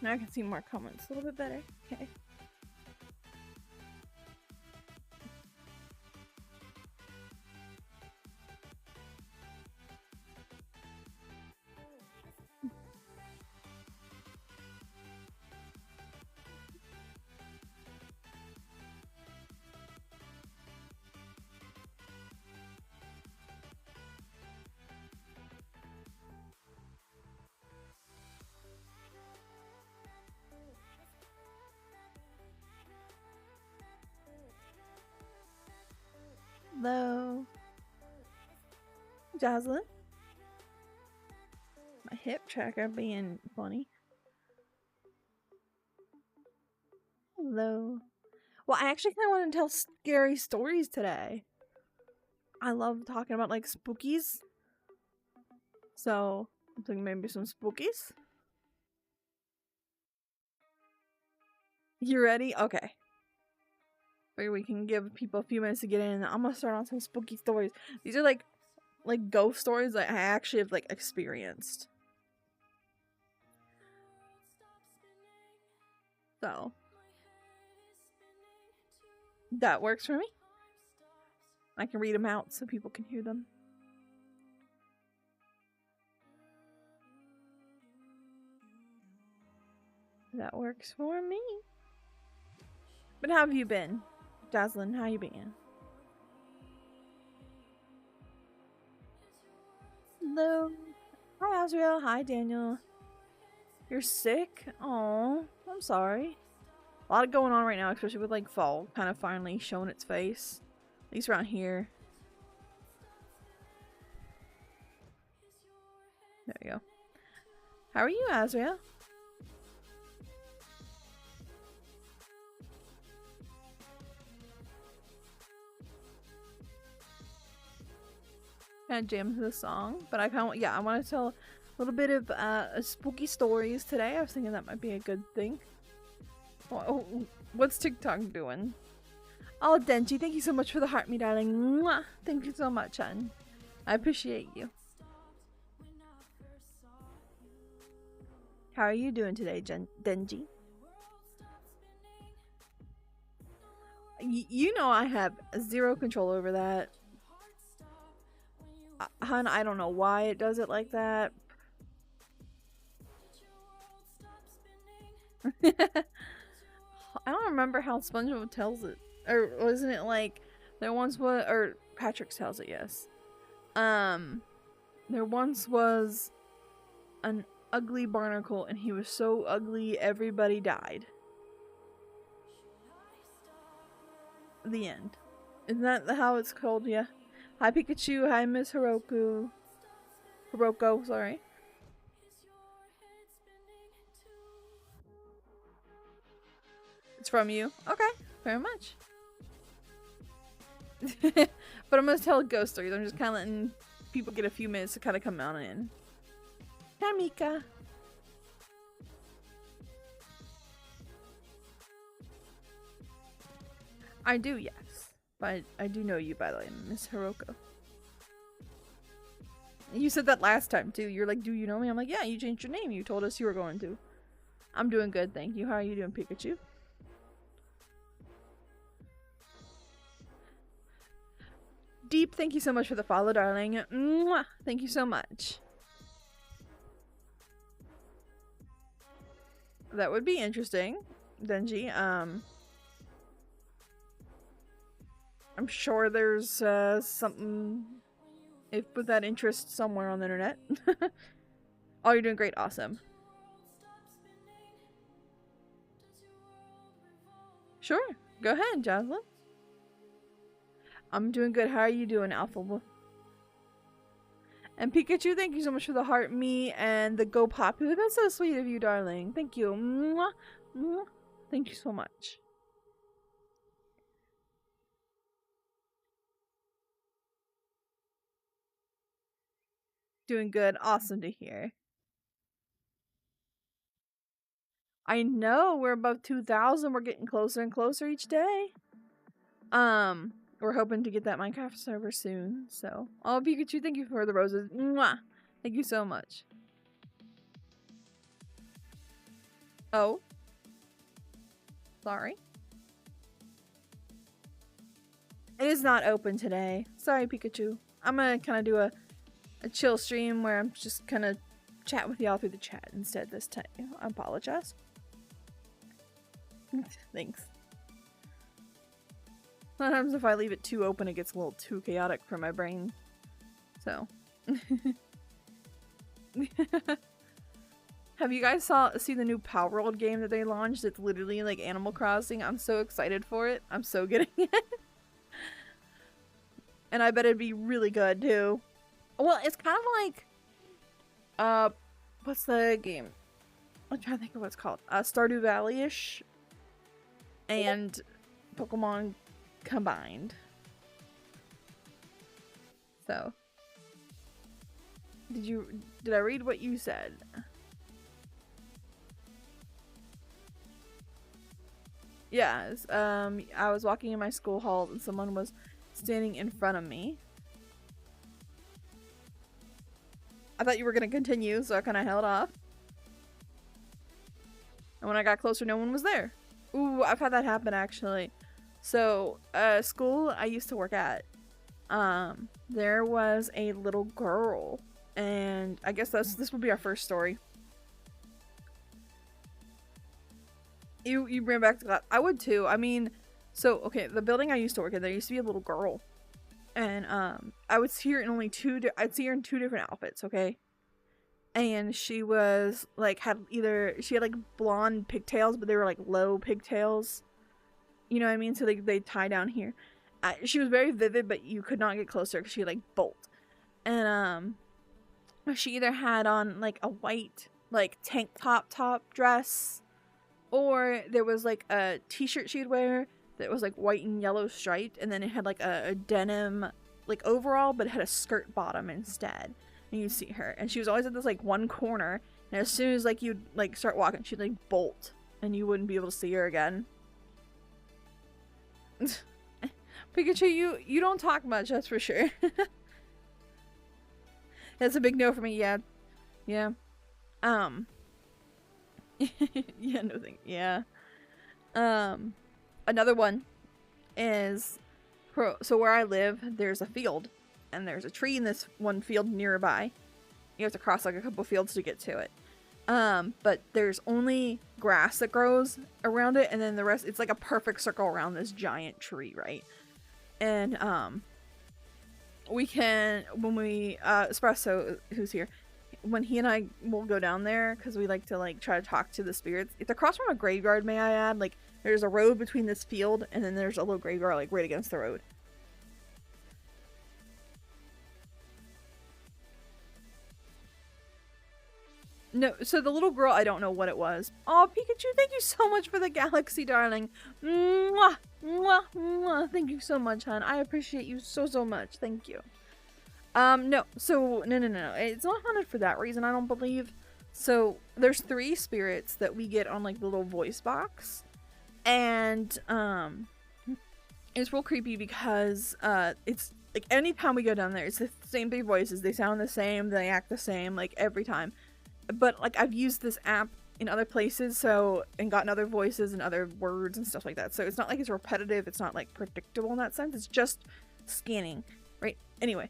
Now I can see more comments a little bit better. Okay. Hello. Jocelyn. My hip tracker being funny. Hello. Well, I actually kind of want to tell scary stories today. I love talking about like spookies. So, I'm thinking maybe some spookies. You ready? Okay. Maybe we can give people a few minutes to get in. I'm gonna start on some spooky stories. These are like ghost stories that I actually have like experienced. So that works for me. I can read them out so people can hear them. That works for me. But how have you been? Jocelyn, how you been? Hello. Hi, Azrael. Hi, Daniel. You're sick? Oh, I'm sorry. A lot going on right now, especially with like fall kind of finally showing its face. At least around here. There you go. How are you, Azrael? Kind of jam to the song, but I kind of I want to tell a little bit of spooky stories today. I was thinking that might be a good thing. What's TikTok doing? Oh, Denji, thank you so much for the heart, me darling. Mwah! Thank you so much, hon. I appreciate you. How are you doing today, Denji? You know I have zero control over that. Hun, I don't know why it does it like that. I don't remember how SpongeBob tells it. Or wasn't it like there once was, or Patrick tells it, yes. There once was an ugly barnacle and he was so ugly everybody died. The end. Isn't that how it's called? Yeah. Hi Pikachu, hi Miss Hiroko, sorry. It's from you? Okay, very much. But I'm gonna tell ghost stories. I'm just kind of letting people get a few minutes to kind of come on in. Hi Mika. I do, yes. But I do know you, by the way, Miss Hiroko. You said that last time, too. You're like, do you know me? I'm like, yeah, you changed your name. You told us you were going to. I'm doing good, thank you. How are you doing, Pikachu? Deep, thank you so much for the follow, darling. Mwah! Thank you so much. That would be interesting, Denji. I'm sure there's something if with that interest somewhere on the internet. Oh, you're doing great. Awesome. Sure. Go ahead, Jocelyn. I'm doing good. How are you doing, Alpha? And Pikachu, thank you so much for the heart, me, and the go popular. That's so sweet of you, darling. Thank you. Mwah, mwah. Thank you so much. Doing good. Awesome to hear. I know we're above 2,000. We're getting closer and closer each day. We're hoping to get that Minecraft server soon. So, oh, Pikachu, thank you for the roses. Mwah! Thank you so much. Oh. Sorry. It is not open today. Sorry, Pikachu. I'm gonna kind of do a chill stream where I'm just gonna chat with y'all through the chat instead this time. I apologize. Thanks. Sometimes if I leave it too open, it gets a little too chaotic for my brain. So. Have you guys see the new Power World game that they launched? It's literally like Animal Crossing. I'm so excited for it. I'm so getting it. And I bet it'd be really good too. Well, it's kind of like what's the game? I'm trying to think of what it's called. Stardew Valley-ish and Pokemon combined. So, did I read what you said? Yes. I was walking in my school halls and someone was standing in front of me. I thought you were gonna continue, so I kind of held off. And when I got closer, no one was there. Ooh, I've had that happen actually. So, school I used to work at, there was a little girl, and I guess this will be our first story. You bring back to class. I would too. I mean, so okay, the building I used to work in, there used to be a little girl, and I would see her in I'd see her in 2 different outfits, okay? And she was like she had like blonde pigtails, but they were like low pigtails. You know what I mean? So they tie down here. She was very vivid, but you could not get closer because she like bolt. And she either had on like a white like tank top dress, or there was like a t-shirt she'd wear that was like white and yellow striped, and then it had like a denim like overall, but it had a skirt bottom instead. And you'd see her, and she was always at this like one corner, and as soon as like you'd like start walking, she'd like bolt, and you wouldn't be able to see her again. Pikachu, you don't talk much, that's for sure. That's a big no for me. Yeah. Yeah, no thing. Yeah. Another one is so where I live, there's a field, and there's a tree in this one field nearby. You have to cross like a couple fields to get to it. But there's only grass that grows around it, and then the rest, it's like a perfect circle around this giant tree, right? And we can, when we Espresso, who's here, when he and I will go down there, because we like to like try to talk to the spirits. It's across from a graveyard, may I add. Like there's a road between this field, and then there's a little graveyard like right against the road. No, so the little girl, I don't know what it was. Oh, Pikachu, thank you so much for the galaxy, darling. Mwah, mwah, mwah. Thank you so much, hon. I appreciate you so much. Thank you. No. So, no. It's not haunted for that reason, I don't believe. So, there's 3 spirits that we get on, like, the little voice box. And, it's real creepy because, it's, like, anytime we go down there, it's the same 3 voices. They sound the same, they act the same, like, every time. But like I've used this app in other places, and gotten other voices and other words and stuff like that. So it's not like it's repetitive, it's not like predictable in that sense. It's just scanning, right? Anyway,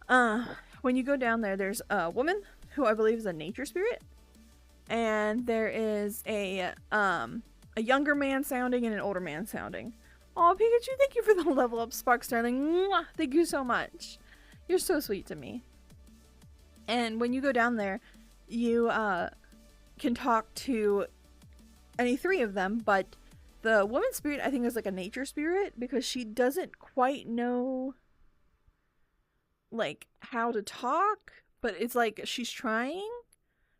when you go down there, there's a woman who I believe is a nature spirit, and there is a younger man sounding and an older man sounding. Oh, Pikachu, thank you for the level up, Sparks, darling. Mwah! Thank you so much. You're so sweet to me. And when you go down there, you can talk to any 3 of them, but the woman spirit I think is like a nature spirit, because she doesn't quite know like how to talk, but it's like she's trying,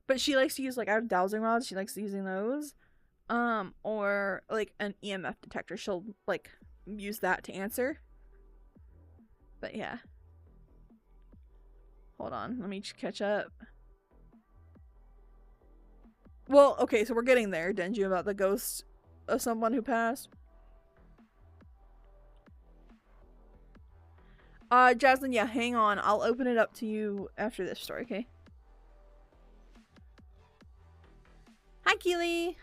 but she likes to use like dowsing rods, she likes using those, or like an EMF detector, she'll like use that to answer. But yeah, hold on, let me catch up. Well, okay, so we're getting there, Denji, about the ghost of someone who passed. Jaslyn, yeah, hang on. I'll open it up to you after this story, okay? Hi, Keely.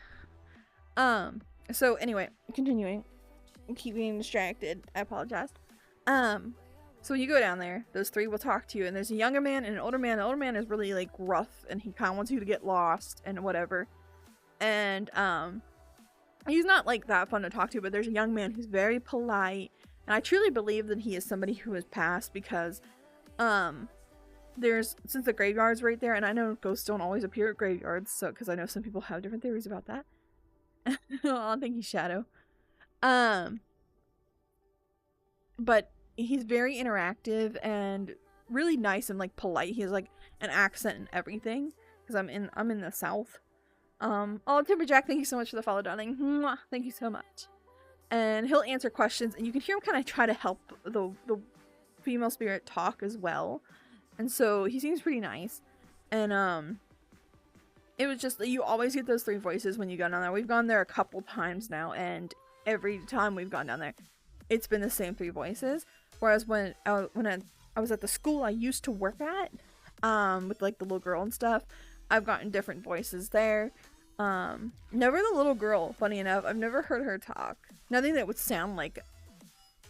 So anyway, continuing. I keep getting distracted. I apologize. So when you go down there, those three will talk to you, and there's a younger man and an older man. The older man is really like rough, and he kind of wants you to get lost and whatever. And he's not like that fun to talk to, but there's a young man who's very polite, and I truly believe that he is somebody who has passed because since the graveyard's right there, and I know ghosts don't always appear at graveyards, so because I know some people have different theories about that. Oh, thank you, Shadow. But he's very interactive and really nice and like polite. He has like an accent and everything because I'm in the South. Oh, Timberjack, thank you so much for the follow, darling. Mwah, thank you so much. And he'll answer questions, and you can hear him kind of try to help the female spirit talk as well. And so he seems pretty nice. And it was just, you always get those three voices when you go down there. We've gone there a couple times now, and every time we've gone down there, it's been the same three voices. Whereas when I was at the school I used to work at, with like the little girl and stuff, I've gotten different voices there. Never the little girl, funny enough. I've never heard her talk. Nothing that would sound like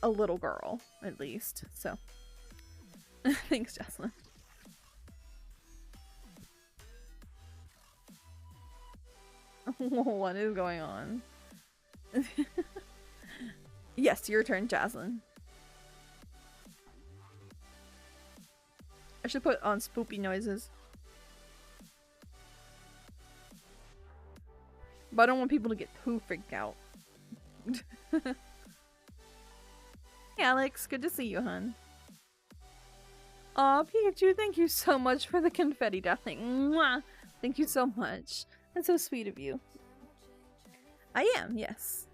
a little girl, at least. So, thanks, Jocelyn. What is going on? Yes, your turn, Jocelyn. I should put on spoopy noises. But I don't want people to get too freaked out. Hey Alex, good to see you, hun. Aw, Pikachu, thank you so much for the confetti, darling. Mwah! Thank you so much. That's so sweet of you. I am, yes.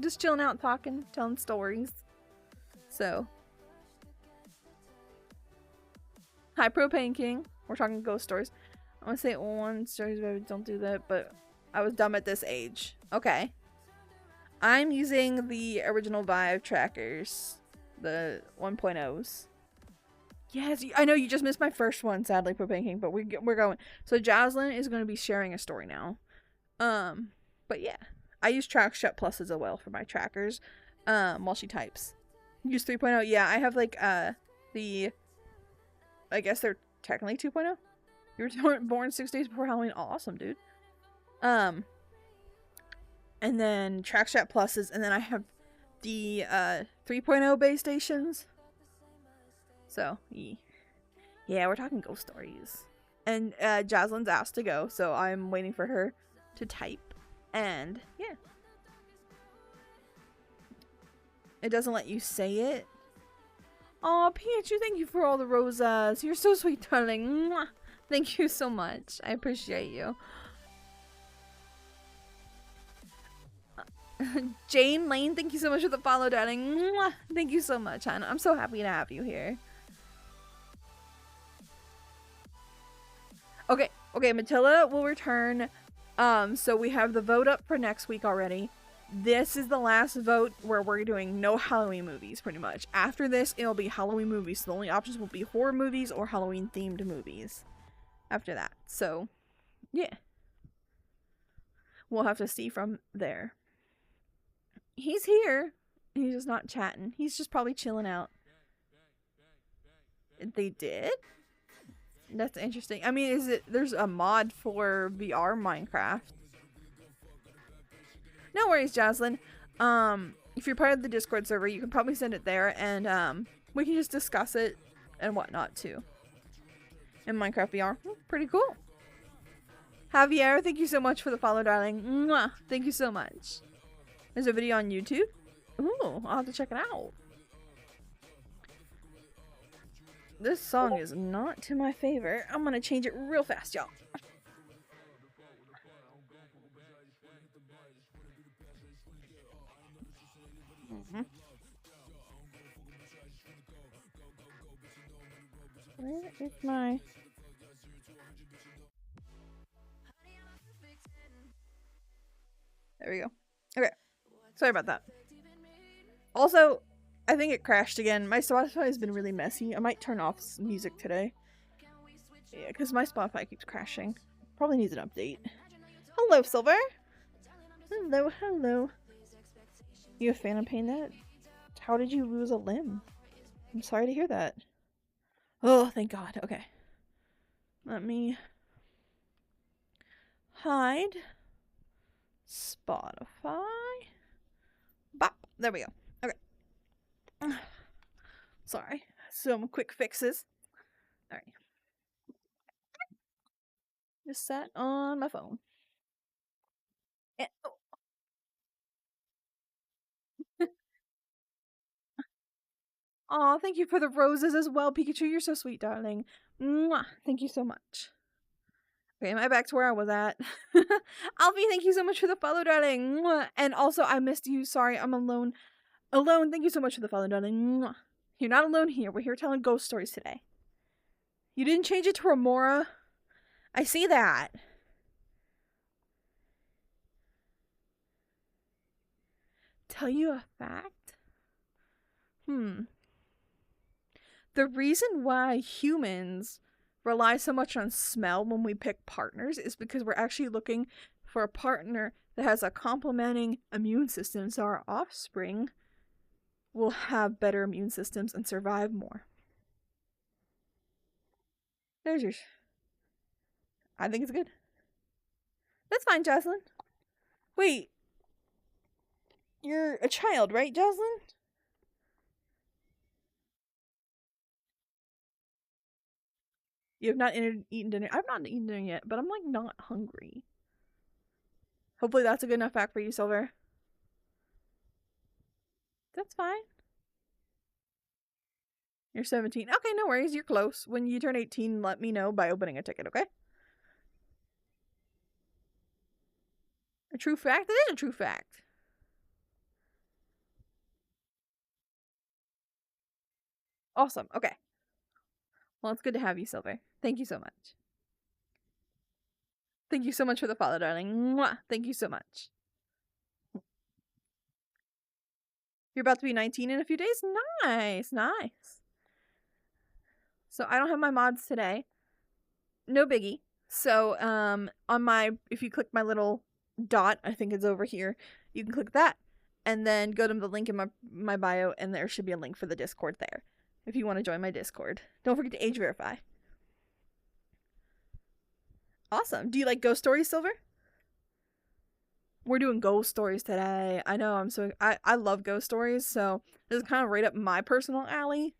Just chilling out, talking, telling stories. So. Hi, Propane King. We're talking ghost stories. I want to say one stories, baby, don't do that, but I was dumb at this age. Okay. I'm using the original Vive trackers. The 1.0s. Yes, I know you just missed my first one, sadly, Propane King, but we're going. So Jocelyn is going to be sharing a story now. But yeah. I use TrackShot Plus as well for my trackers, while she types. Use 3.0. Yeah, I have like, I guess they're technically 2.0. You were born 6 days before Halloween. Awesome, dude. And then TrackShot Pluses, and then I have the 3.0 base stations. So, yeah, we're talking ghost stories. And Jocelyn's asked to go, so I'm waiting for her to type. And, yeah. It doesn't let you say it. Aw, Pikachu, thank you for all the roses. You're so sweet, darling. Mwah. Thank you so much. I appreciate you. Jane Lane, thank you so much for the follow, darling. Mwah. Thank you so much, hon. I'm so happy to have you here. Okay, Matilda will return. So we have the vote up for next week already. This is the last vote where we're doing no Halloween movies, pretty much. After this, it'll be Halloween movies. So the only options will be horror movies or Halloween themed movies after that. So, yeah. We'll have to see from there. He's here. He's just not chatting. He's just probably chilling out. They did? That's interesting. I mean, there's a mod for VR Minecraft. No worries, Jocelyn. If you're part of the Discord server, you can probably send it there, and we can just discuss it and whatnot too. In Minecraft VR. Pretty cool. Javier, thank you so much for the follow, darling. Mwah! Thank you so much. There's a video on YouTube. Ooh, I'll have to check it out. This song is not to my favor. I'm gonna change it real fast, y'all. Where is my... There we go. Okay. Sorry about that. Also, I think it crashed again. My Spotify has been really messy. I might turn off music today. Yeah, because my Spotify keeps crashing. Probably needs an update. Hello, Silver. Hello, hello. You a fan of Pain That? How did you lose a limb? I'm sorry to hear that. Oh, thank God. Okay. Let me hide. Spotify. Bop. There we go. Okay. Sorry. Some quick fixes. Alright. Just sat on my phone. And, oh. Aw, thank you for the roses as well, Pikachu. You're so sweet, darling. Mwah. Thank you so much. Okay, am I back to where I was at? Alfie, thank you so much for the follow, darling. Mwah. And also, I missed you. Sorry, I'm alone. Alone, thank you so much for the follow, darling. Mwah. You're not alone here. We're here telling ghost stories today. You didn't change it to Remora? I see that. Tell you a fact? The reason why humans rely so much on smell when we pick partners is because we're actually looking for a partner that has a complementing immune system, so our offspring will have better immune systems and survive more. There's yours. I think it's good. That's fine, Jocelyn. Wait. You're a child, right, Jocelyn? You have not eaten dinner. I've not eaten dinner yet, but I'm like not hungry. Hopefully that's a good enough fact for you, Silver. That's fine. You're 17. Okay, no worries. You're close. When you turn 18, let me know by opening a ticket, okay? A true fact? It is a true fact. Awesome. Okay. Well, it's good to have you, Silver. Thank you so much. Thank you so much for the follow, darling. Mwah! Thank you so much. You're about to be 19 in a few days? Nice, nice. So I don't have my mods today. No biggie. So, on my, if you click my little dot, I think it's over here, you can click that, and then go to the link in my bio, and there should be a link for the Discord there, if you want to join my Discord. Don't forget to age verify. Awesome. Do you like ghost stories, Silver? We're doing ghost stories today. I know, I love ghost stories, so this is kind of right up my personal alley.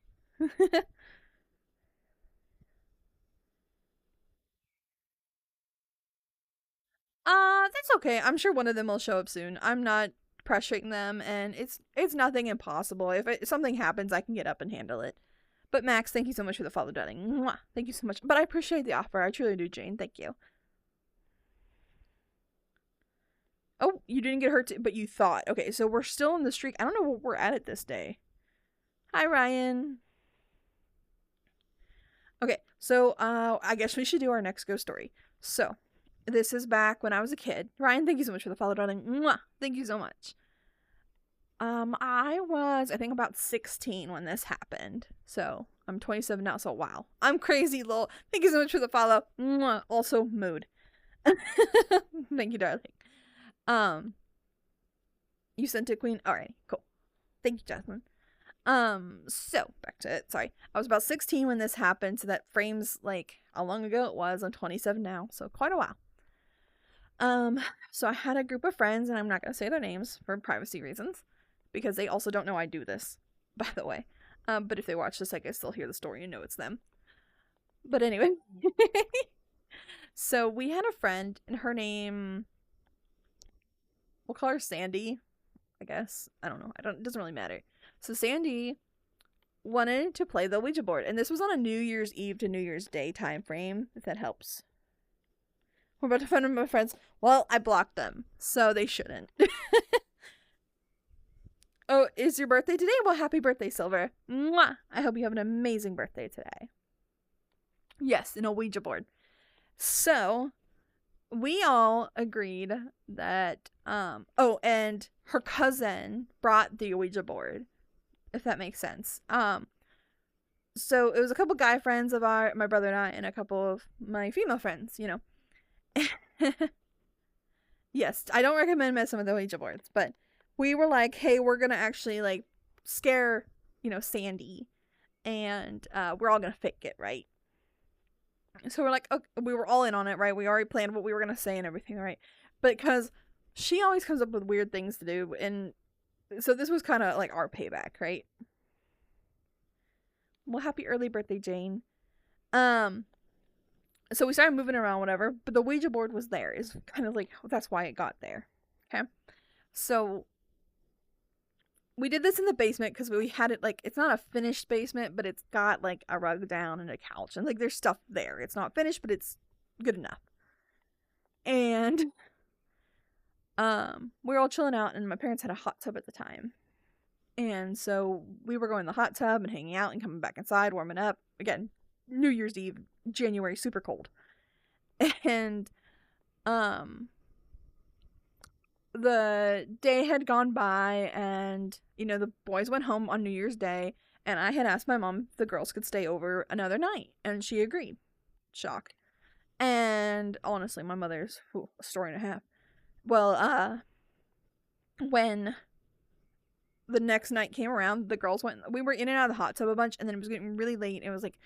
That's okay. I'm sure one of them will show up soon. I'm not pressuring them, and it's nothing impossible. If something happens, I can get up and handle it. But Max, thank you so much for the follow, darling. Mwah! Thank you so much. But I appreciate the offer. I truly do, Jane. Thank you. Oh, you didn't get hurt, but you thought. Okay, so we're still in the streak. I don't know what we're at this day. Hi, Ryan. Okay, so I guess we should do our next ghost story. So, this is back when I was a kid. Ryan, thank you so much for the follow, darling. Mwah! Thank you so much. I was, I think, about 16 when this happened. So, I'm 27 now, so wow. I'm crazy, lol. Thank you so much for the follow. Mwah! Also, mood. Thank you, darling. You sent it, Queen? Alright, cool. Thank you, Jasmine. So, back to it. Sorry. I was about 16 when this happened, so that frames, like, how long ago it was. I'm 27 now, so quite a while. So I had a group of friends, and I'm not going to say their names for privacy reasons, because they also don't know I do this, by the way. But if they watch this, I guess they'll hear the story and know it's them. But anyway. So we had a friend, and her name, we'll call her Sandy, I guess. I don't know. It doesn't really matter. So Sandy wanted to play the Ouija board, and this was on a New Year's Eve to New Year's Day time frame, if that helps. We're about to find my friends. Well, I blocked them, so they shouldn't. Oh, is your birthday today? Well, happy birthday, Silver. Mwah! I hope you have an amazing birthday today. Yes, an Ouija board. So, we all agreed that, oh, and her cousin brought the Ouija board, if that makes sense. So it was a couple guy friends of my brother and I, and a couple of my female friends, you know. Yes, I don't recommend messing with the Ouija boards, but we were like, hey, we're gonna actually like scare, Sandy, and we're all gonna fake it, right? So we're like, okay, we were all in on it, right? We already planned what we were gonna say and everything, right? But because she always comes up with weird things to do, and so this was kind of like our payback, right? Well, happy early birthday, Jane. Um, so we started moving around, whatever, but the Ouija board was there. Is kind of like that's why it got there. Okay, so we did this in the basement because we had it like it's not a finished basement, but it's got like a rug down and a couch and like there's stuff there. It's not finished, but it's good enough. And we were all chilling out, and my parents had a hot tub at the time. And so we were going to the hot tub and hanging out and coming back inside, warming up. Again, New Year's Eve, January, super cold. And the day had gone by, and the boys went home on New Year's Day, and I had asked my mom if the girls could stay over another night, and she agreed. Shock. And honestly, my mother's a story and a half. Well, when the next night came around, the girls we were in and out of the hot tub a bunch, and then it was getting really late. It was like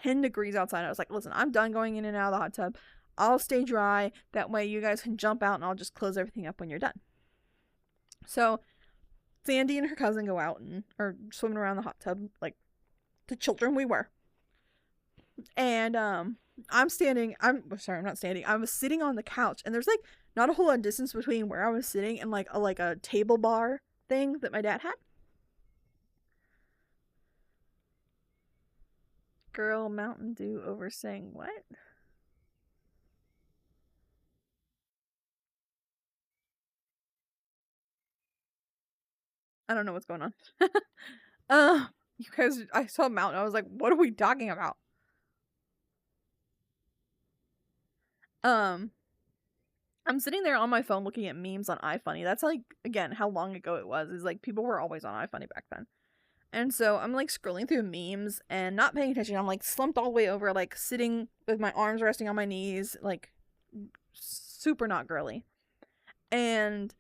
10 degrees outside. I was like, listen, I'm done going in and out of the hot tub. I'll stay dry. That way you guys can jump out, and I'll just close everything up when you're done. So Sandy and her cousin go out and are swimming around the hot tub like the children we were. And I'm not standing. I was sitting on the couch, and there's like not a whole lot of distance between where I was sitting and like a table bar thing that my dad had. Girl, Mountain Dew over saying what? I don't know what's going on. You guys, I saw Mountain. I was like, what are we talking about? I'm sitting there on my phone looking at memes on iFunny. That's like, again, how long ago it was. Is like people were always on iFunny back then. And so I'm like scrolling through memes and not paying attention. I'm like slumped all the way over, like sitting with my arms resting on my knees, like super not girly. And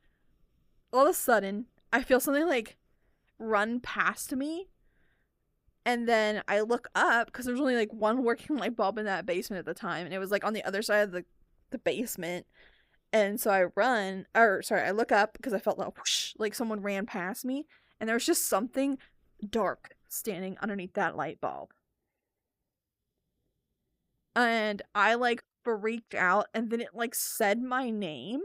all of a sudden, I feel something like run past me. And then I look up because there's only like one working light bulb in that basement at the time. And it was like on the other side of the basement. And so I look up because I felt like whoosh, like someone ran past me. And there was just something dark standing underneath that light bulb. And I like freaked out, and then it like said my name.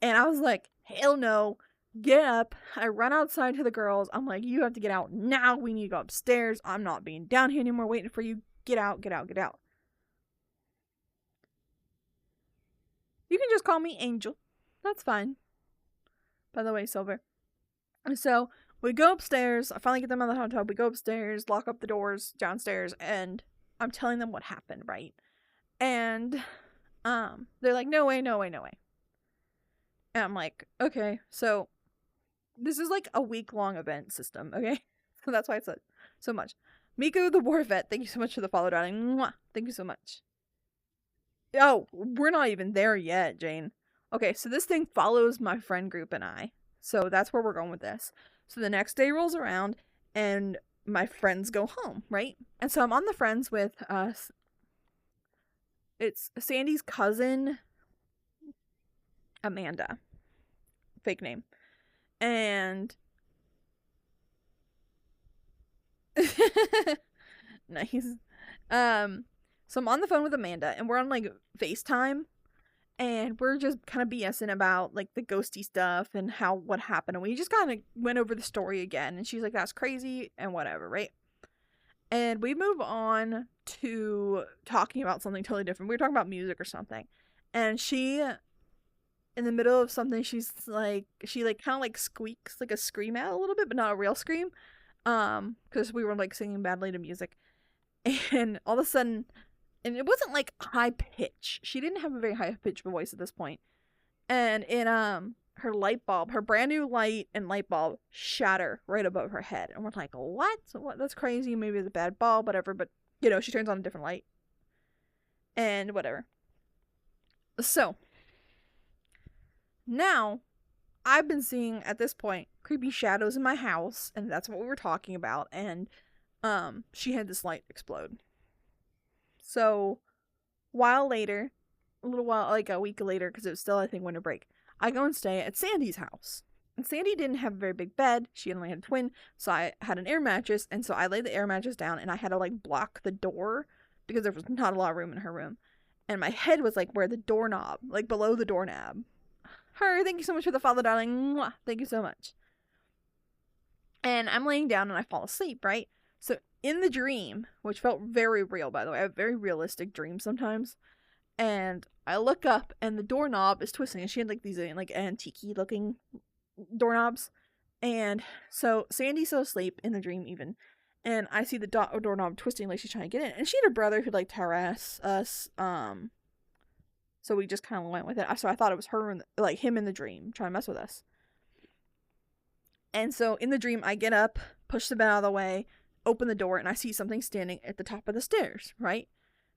And I was like, hell no. Get up. I run outside to the girls. I'm like, you have to get out now. We need to go upstairs. I'm not being down here anymore waiting for you. Get out, get out, get out. You can just call me Angel. That's fine. By the way, Silver. So we go upstairs. I finally get them out of the hot tub. We go upstairs, lock up the doors downstairs, and I'm telling them what happened, right? And they're like, no way, no way, no way. And I'm like, okay, so this is like a week-long event system, okay? So that's why it's so much. Miku the War Vet, thank you so much for the follow, darling. Mwah! Thank you so much. Oh, we're not even there yet, Jane. Okay, so this thing follows my friend group and I. So that's where we're going with this. So the next day rolls around, and my friends go home, right? And so I'm on the friends with us. It's Sandy's cousin, Amanda. Fake name. And nice. So I'm on the phone with Amanda, and we're on like FaceTime, and we're just kind of BSing about like the ghosty stuff and what happened, and we just kind of went over the story again, and she's like, that's crazy and whatever, right? And we move on to talking about something totally different. We were talking about music or something, and she, in the middle of something, she kind of like squeaks like a scream out a little bit, but not a real scream, because we were like singing badly to music, and all of a sudden, and it wasn't like high pitch. She didn't have a very high pitched voice at this point. And her light bulb, her brand new light and light bulb shatter right above her head. And we're like, what? That's crazy. Maybe it's a bad bulb, whatever. But, she turns on a different light. And whatever. So, Now, I've been seeing, at this point, creepy shadows in my house, and that's what we were talking about, and, she had this light explode. So, while later, a little while, like a week later, because it was still, I think, winter break, I go and stay at Sandy's house. And Sandy didn't have a very big bed. She only had a twin, so I had an air mattress, and so I laid the air mattress down, and I had to, like, block the door, because there was not a lot of room in her room. And my head was, like, where the doorknob, like, below the doorknob. Her, thank you so much for the follow, darling. Mwah, thank you so much. And I'm laying down, and I fall asleep, right? So, in the dream, which felt very real, by the way, I have very realistic dreams sometimes, and I look up, and the doorknob is twisting, and she had, like, these, like, antique-y looking doorknobs. And so Sandy's so asleep in the dream even, and I see the doorknob twisting like she's trying to get in. And she had a brother who'd like to harass us, so we just kind of went with it. So I thought it was her and like him in the dream trying to mess with us. And so in the dream, I get up, push the bed out of the way, open the door, and I see something standing at the top of the stairs, right?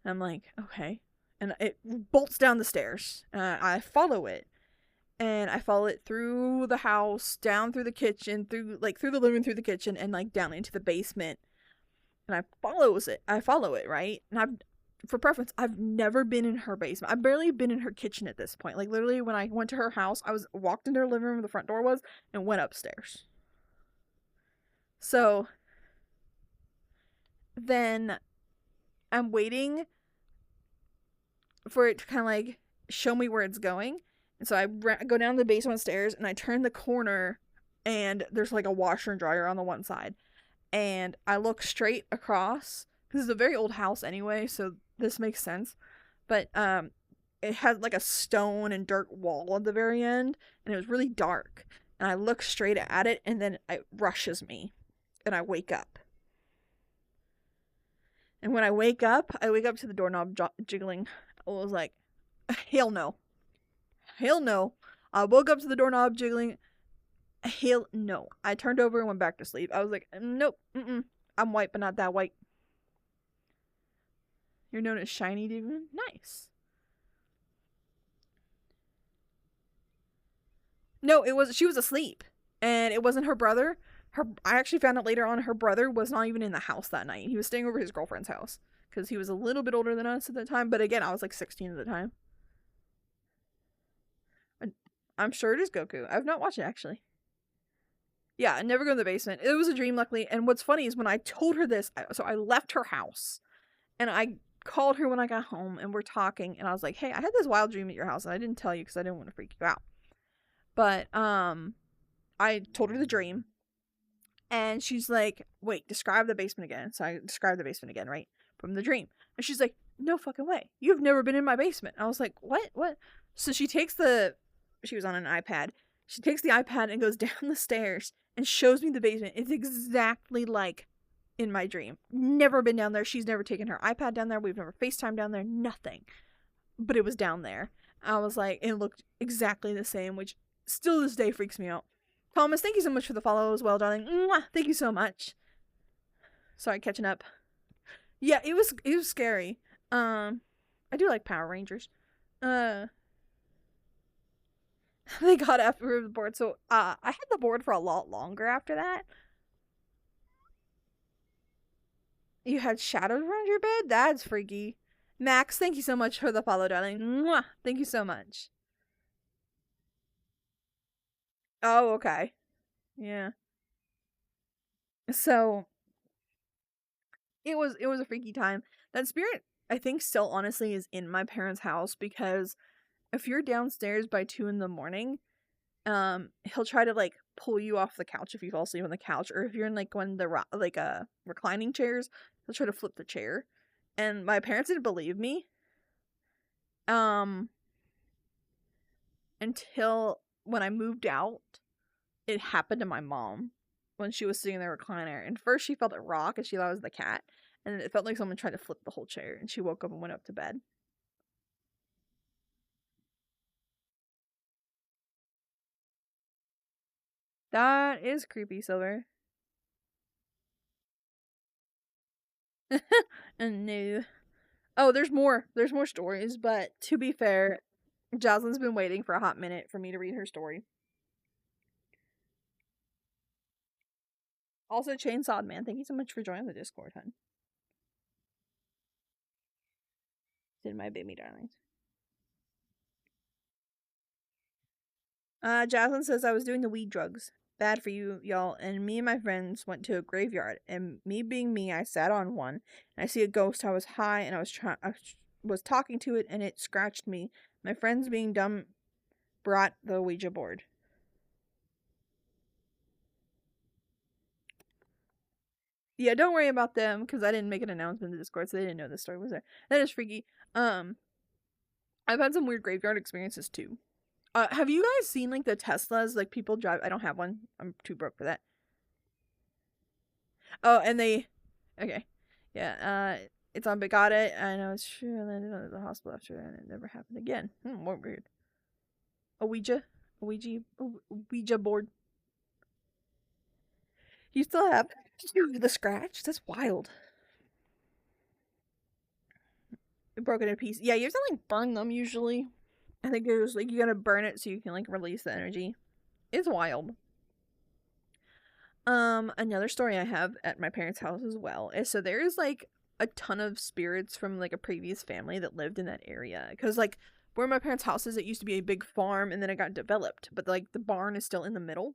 And I'm like, okay. And it bolts down the stairs. I follow it. And I follow it through the house, down through the kitchen, through the living room, through the kitchen, and like down into the basement. And I follow it, right? And for preference, I've never been in her basement. I've barely been in her kitchen at this point. Like literally when I went to her house, I walked into her living room where the front door was and went upstairs. So then I'm waiting for it to kind of like show me where it's going. And so I go down the basement stairs and I turn the corner and there's like a washer and dryer on the one side. And I look straight across because it's a very old house anyway, so this makes sense. But it had like a stone and dirt wall at the very end, and it was really dark. And I look straight at it, and then it rushes me, and I wake up. And when I wake up to the doorknob jiggling. I was like, hell no. Hell no. I woke up to the doorknob jiggling. Hell no. I turned over and went back to sleep. I was like, nope. I'm white, but not that white. You're known as Shiny Demon? Nice. No, she was asleep. And it wasn't her brother. I actually found out later on her brother was not even in the house that night. He was staying over his girlfriend's house. Because he was a little bit older than us at the time. But again, I was like 16 at the time. I'm sure it is Goku. I've not watched it, actually. Yeah, I never go in the basement. It was a dream, luckily. And what's funny is when I told her this, so I left her house. And I called her when I got home, and we're talking. And I was like, hey, I had this wild dream at your house. And I didn't tell you because I didn't want to freak you out. But I told her the dream. And she's like, wait, describe the basement again. So I described the basement again, right? From the dream. And she's like, no fucking way. You've never been in my basement. I was like, what? So she was on an iPad. She takes the iPad and goes down the stairs and shows me the basement. It's exactly like in my dream. Never been down there. She's never taken her iPad down there. We've never FaceTimed down there. Nothing. But it was down there. I was like, it looked exactly the same, which still this day freaks me out. Thomas, thank you so much for the follow as well, darling. Mwah! Thank you so much. Sorry, catching up. Yeah, it was scary. I do like Power Rangers. They got after the board, so I had the board for a lot longer after that. You had shadows around your bed? That's freaky. Max, thank you so much for the follow, darling. Mwah! Thank you so much. Oh, okay. Yeah. So it was a freaky time. That spirit, I think, still honestly is in my parents' house because if you're downstairs by 2 a.m, he'll try to like pull you off the couch if you fall asleep on the couch, or if you're in like one of the reclining chairs, he'll try to flip the chair. And my parents didn't believe me. Until when I moved out, it happened to my mom when she was sitting in the recliner. And first she felt it rock and she thought it was the cat. And then it felt like someone tried to flip the whole chair, and she woke up and went up to bed. That is creepy, Silver. And no. Oh, there's more. There's more stories, but to be fair, Jocelyn's been waiting for a hot minute for me to read her story. Also, Chainsawed Man, thank you so much for joining the Discord, hun. Did my baby darlings. Jocelyn says I was doing the weed drugs. Bad for you, y'all. And me and my friends went to a graveyard. And me being me, I sat on one. And I see a ghost. I was high, and I was talking to it, and it scratched me. My friends, being dumb, brought the Ouija board. Yeah, don't worry about them, because I didn't make an announcement in the Discord, so they didn't know this story was there. That is freaky. I've had some weird graveyard experiences too. Have you guys seen like the Teslas? Like people drive. I don't have one. I'm too broke for that. Oh, and they. Okay, yeah. It's on. But got it. I know it's true. And then at the hospital after, and it never happened again. More weird. A Ouija board. You still have the scratch? That's wild. It broke it in pieces. Yeah, you have to like burn them usually. I think it was like you gotta burn it so you can like release the energy. It's wild. Another story I have at my parents' house as well is so there's like a ton of spirits from like a previous family that lived in that area. Cause like where my parents' house is, it used to be a big farm and then it got developed, but like the barn is still in the middle.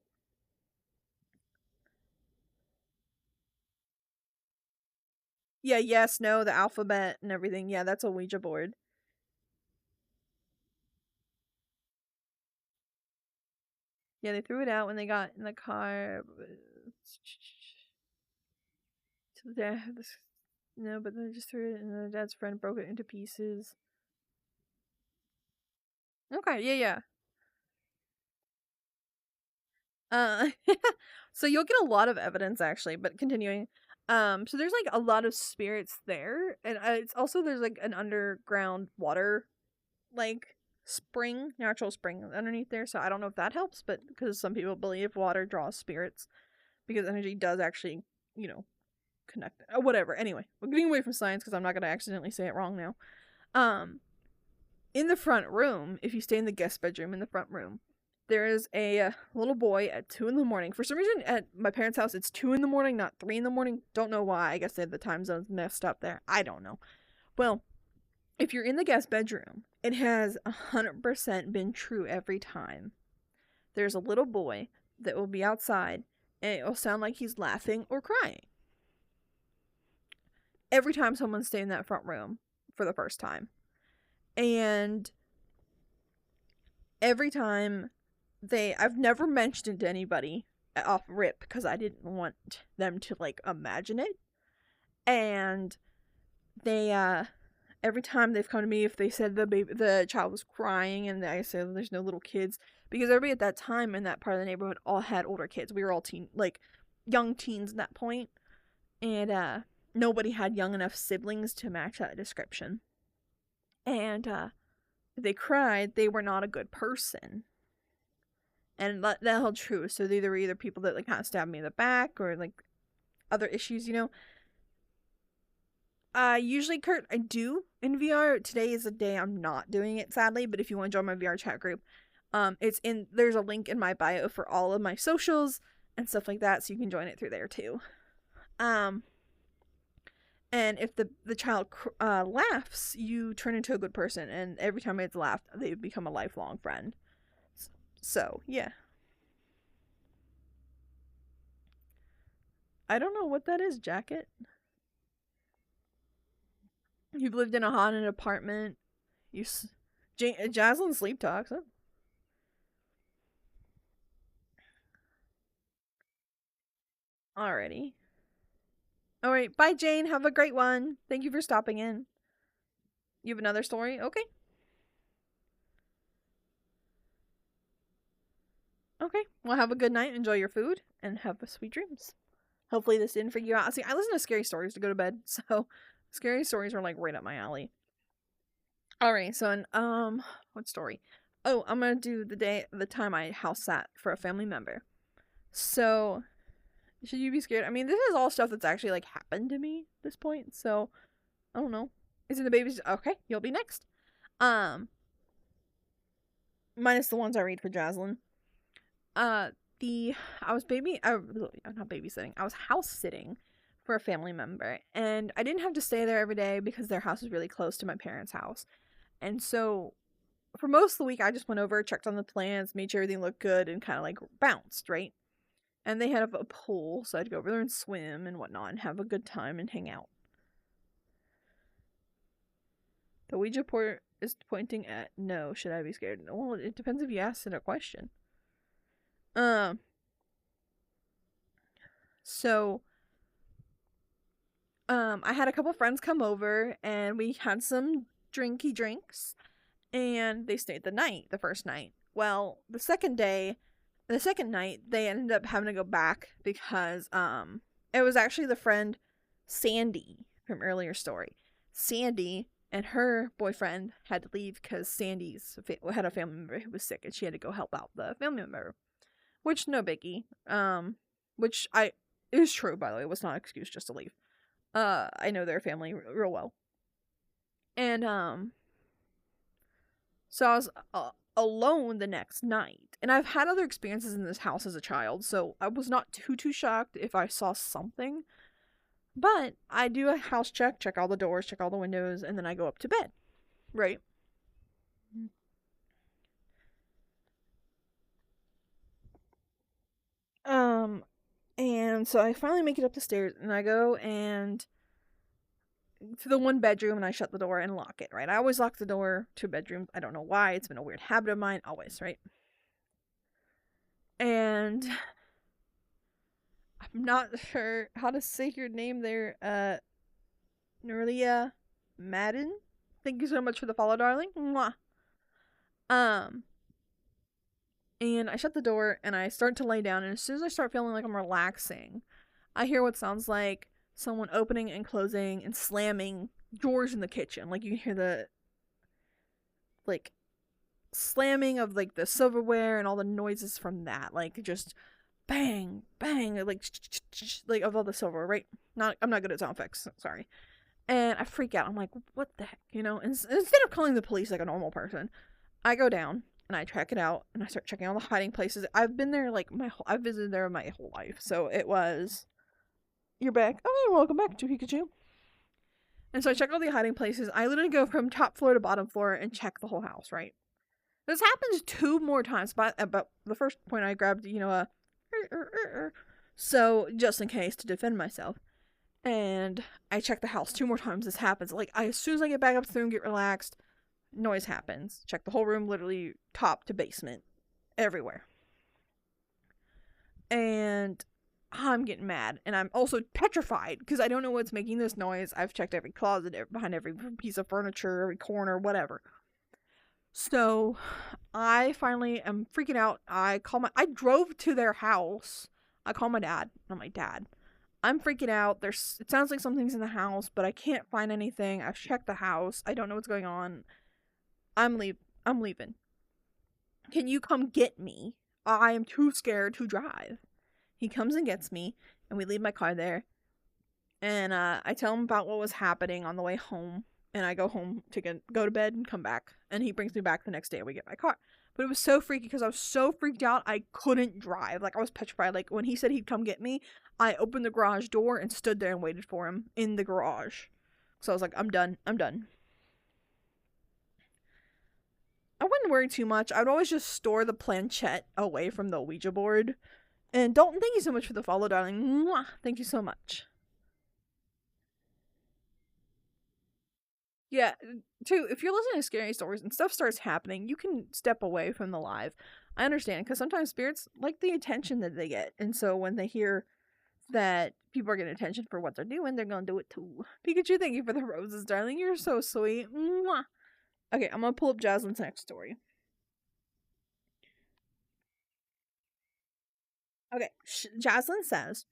Yeah, yes, no, the alphabet and everything. Yeah, that's a Ouija board. Yeah, they threw it out when they got in the car. No, but they just threw it, and the dad's friend broke it into pieces. Okay, yeah. So you'll get a lot of evidence actually, but continuing. So there's like a lot of spirits there, and it's also there's like an underground water, like natural spring underneath there. So I don't know if that helps, but because some people believe water draws spirits, because energy does actually, connect. Whatever. Anyway, we're getting away from science because I'm not gonna accidentally say it wrong now. In the front room, if you stay in the guest bedroom in the front room, there is a little boy at 2 in the morning. For some reason, at my parents' house, it's 2 in the morning, not 3 in the morning. Don't know why. I guess they have the time zones messed up there. I don't know. Well, if you're in the guest bedroom, it has 100% been true every time. There's a little boy that will be outside, and it will sound like he's laughing or crying. Every time someone's staying in that front room for the first time. And every time I've never mentioned it to anybody off rip because I didn't want them to like imagine it. And they every time they've come to me, if they said the child was crying, and I said there's no little kids, because everybody at that time in that part of the neighborhood all had older kids. We were all young teens at that point, and nobody had young enough siblings to match that description. And if they cried, they were not a good person. And that held true. So they were either people that like kind of stabbed me in the back or like other issues, Usually, Kurt, I do in VR. Today is a day I'm not doing it, sadly. But if you want to join my VR chat group, there's a link in my bio for all of my socials and stuff like that, so you can join it through there too. And if the child laughs, you turn into a good person, and every time it's laughed, they become a lifelong friend. So, yeah. I don't know what that is, Jacket. You've lived in a haunted apartment. Jaslyn sleep talks. Huh? Alrighty. Alright, bye Jane. Have a great one. Thank you for stopping in. You have another story? Okay. Okay. Well, have a good night. Enjoy your food. And have sweet dreams. Hopefully this didn't freak you out. See, I listen to scary stories to go to bed. So, scary stories are like right up my alley. Alright, so what story? Oh, I'm gonna do the time I house sat for a family member. So, should you be scared? I mean, this is all stuff that's actually like happened to me at this point. So, I don't know. Is it the baby's? Okay, you'll be next. minus the ones I read for Jaslyn. I was not babysitting. I was house sitting for a family member, and I didn't have to stay there every day because their house was really close to my parents' house. And so for most of the week, I just went over, checked on the plants, made sure everything looked good, and kind of like bounced, right? And they had a pool, so I'd go over there and swim and whatnot and have a good time and hang out. The Ouija board is pointing at no. Should I be scared? Well, it depends if you ask it a question. So, I had a couple friends come over and we had some drinky drinks and they stayed the night, the first night. Well, the second night, they ended up having to go back because, it was actually the friend Sandy from earlier story. Sandy and her boyfriend had to leave because Sandy's had a family member who was sick and she had to go help out the family member. Which, no biggie. It is true, by the way. It was not an excuse just to leave. I know their family real well. And, so I was alone the next night. And I've had other experiences in this house as a child, so I was not too shocked if I saw something. But I do a house check all the doors, check all the windows, and then I go up to bed. Right? And so I finally make it up the stairs, and I go and to the one bedroom, and I shut the door and lock it, right? I always lock the door to bedrooms. I don't know why. It's been a weird habit of mine, always, right? And I'm not sure how to say your name there, Nuria Madden. Thank you so much for the follow, darling. Mwah. And I shut the door and I start to lay down, and as soon as I start feeling like I'm relaxing, I hear what sounds like someone opening and closing and slamming drawers in the kitchen. Like, you can hear the, like, slamming of, like, the silverware and all the noises from that. Like, just bang, bang, like, of all the silver, right? I'm not good at sound effects, sorry. And I freak out. I'm like, what the heck, you know? And instead of calling the police like a normal person, I go down and I check it out and I start checking all the hiding places. I've been there like I've visited there my whole life. So it was, you're back. Okay, welcome back to Pikachu. And so I check all the hiding places. I literally go from top floor to bottom floor and check the whole house, right? This happens 2 more times, but the first point I grabbed, so just in case to defend myself. And I check the house 2 more times. This happens. Like, as soon as I get back up to the room, get relaxed, noise happens. Check the whole room, literally top to basement, everywhere. And I'm getting mad, and I'm also petrified because I don't know what's making this noise. I've checked every closet, behind every piece of furniture, every corner, whatever. So I finally am freaking out. I drove to their house. I call my dad. I'm like, Dad, I'm freaking out. It sounds like something's in the house, but I can't find anything. I've checked the house. I don't know what's going on. I'm leaving. Can you come get me? I am too scared to drive. He comes and gets me, and we leave my car there. And I tell him about what was happening on the way home, and I go home to go to bed and come back. And he brings me back the next day and we get my car. But it was so freaky because I was so freaked out I couldn't drive. Like, I was petrified. Like, when he said he'd come get me, I opened the garage door and stood there and waited for him in the garage. So I was like, I'm done. I wouldn't worry too much. I would always just store the planchette away from the Ouija board. And Dalton, thank you so much for the follow, darling. Mwah! Thank you so much. Yeah, too, if you're listening to scary stories and stuff starts happening, you can step away from the live. I understand, because sometimes spirits like the attention that they get. And so when they hear that people are getting attention for what they're doing, they're going to do it too. Pikachu, thank you for the roses, darling. You're so sweet. Mwah! Okay, I'm going to pull up Jaslyn's next story. Okay, Jaslyn says,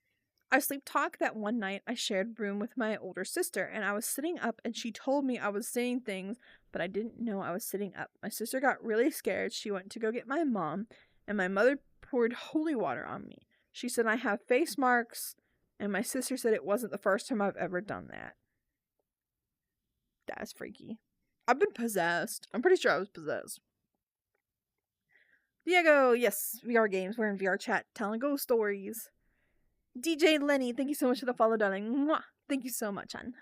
I sleep talk that one night I shared room with my older sister, and I was sitting up and she told me I was saying things, but I didn't know I was sitting up. My sister got really scared. She went to go get my mom, and my mother poured holy water on me. She said I have face marks, and my sister said it wasn't the first time I've ever done that. That's freaky. I've been possessed. I'm pretty sure I was possessed. Diego, yes, VR games. We're in VR chat telling ghost stories. DJ Lenny, thank you so much for the follow, darling. Mwah. Thank you so much, hon.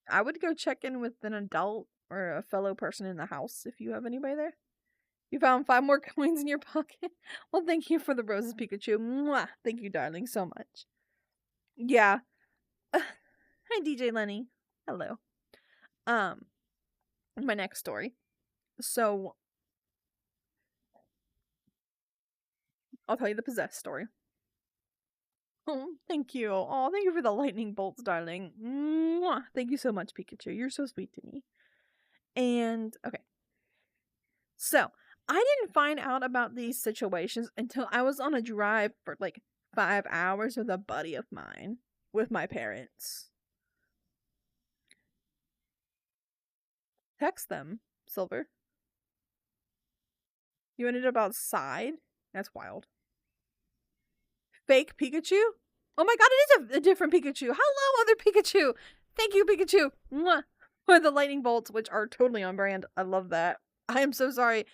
I would go check in with an adult or a fellow person in the house if you have anybody there. You found 5 more coins in your pocket. Well, thank you for the roses, Pikachu. Mwah. Thank you, darling, so much. Yeah. Hi, DJ Lenny. Hello. My next story. So, I'll tell you the possessed story. Oh, thank you. Oh, thank you for the lightning bolts, darling. Mwah. Thank you so much, Pikachu. You're so sweet to me. And, okay. So, I didn't find out about these situations until I was on a drive for like 5 hours with a buddy of mine with my parents. Text them, Silver. You ended up outside? That's wild. Fake Pikachu? Oh my god, it is a different Pikachu. Hello, other Pikachu. Thank you, Pikachu. Mwah. For the lightning bolts, which are totally on brand. I love that. I am so sorry.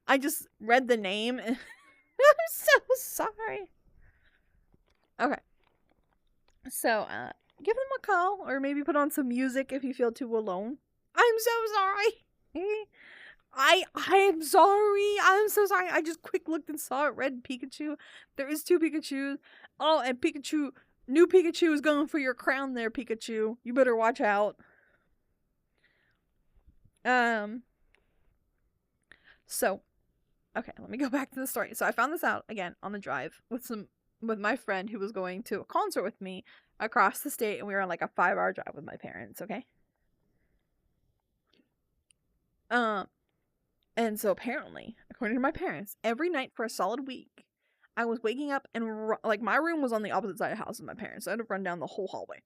I just read the name. And I'm so sorry. Okay. So, give them a call or maybe put on some music if you feel too alone. I'm so sorry. I am sorry. I'm so sorry. I just quick looked and saw it. Red Pikachu. There is 2 Pikachus. Oh, and Pikachu. New Pikachu is going for your crown there, Pikachu. You better watch out. So, okay, let me go back to the story. So I found this out again on the drive with my friend who was going to a concert with me across the state, and we were on like a 5-hour drive with my parents, okay? And so apparently, according to my parents, every night for a solid week, I was waking up and like my room was on the opposite side of the house of my parents. So I had to run down the whole hallway.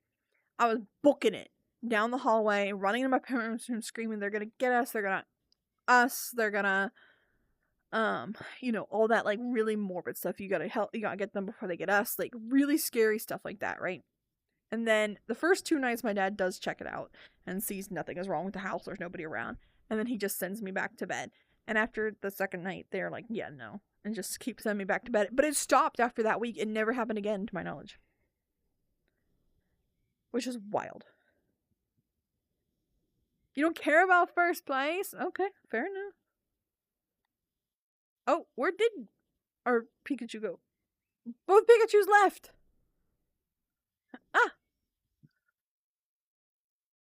I was booking it down the hallway, running into my parents' room, screaming, "They're gonna get us! They're gonna they're gonna you know, all that like really morbid stuff. You gotta get them before they get us. Like really scary stuff like that, right?" And then the first 2 nights, my dad does check it out and sees nothing is wrong with the house. There's nobody around. And then he just sends me back to bed. And after the second night, they're like, yeah, no. And just keep sending me back to bed. But it stopped after that week. It never happened again, to my knowledge. Which is wild. You don't care about first place? Okay, fair enough. Oh, where did our Pikachu go? Both Pikachus left! Ah!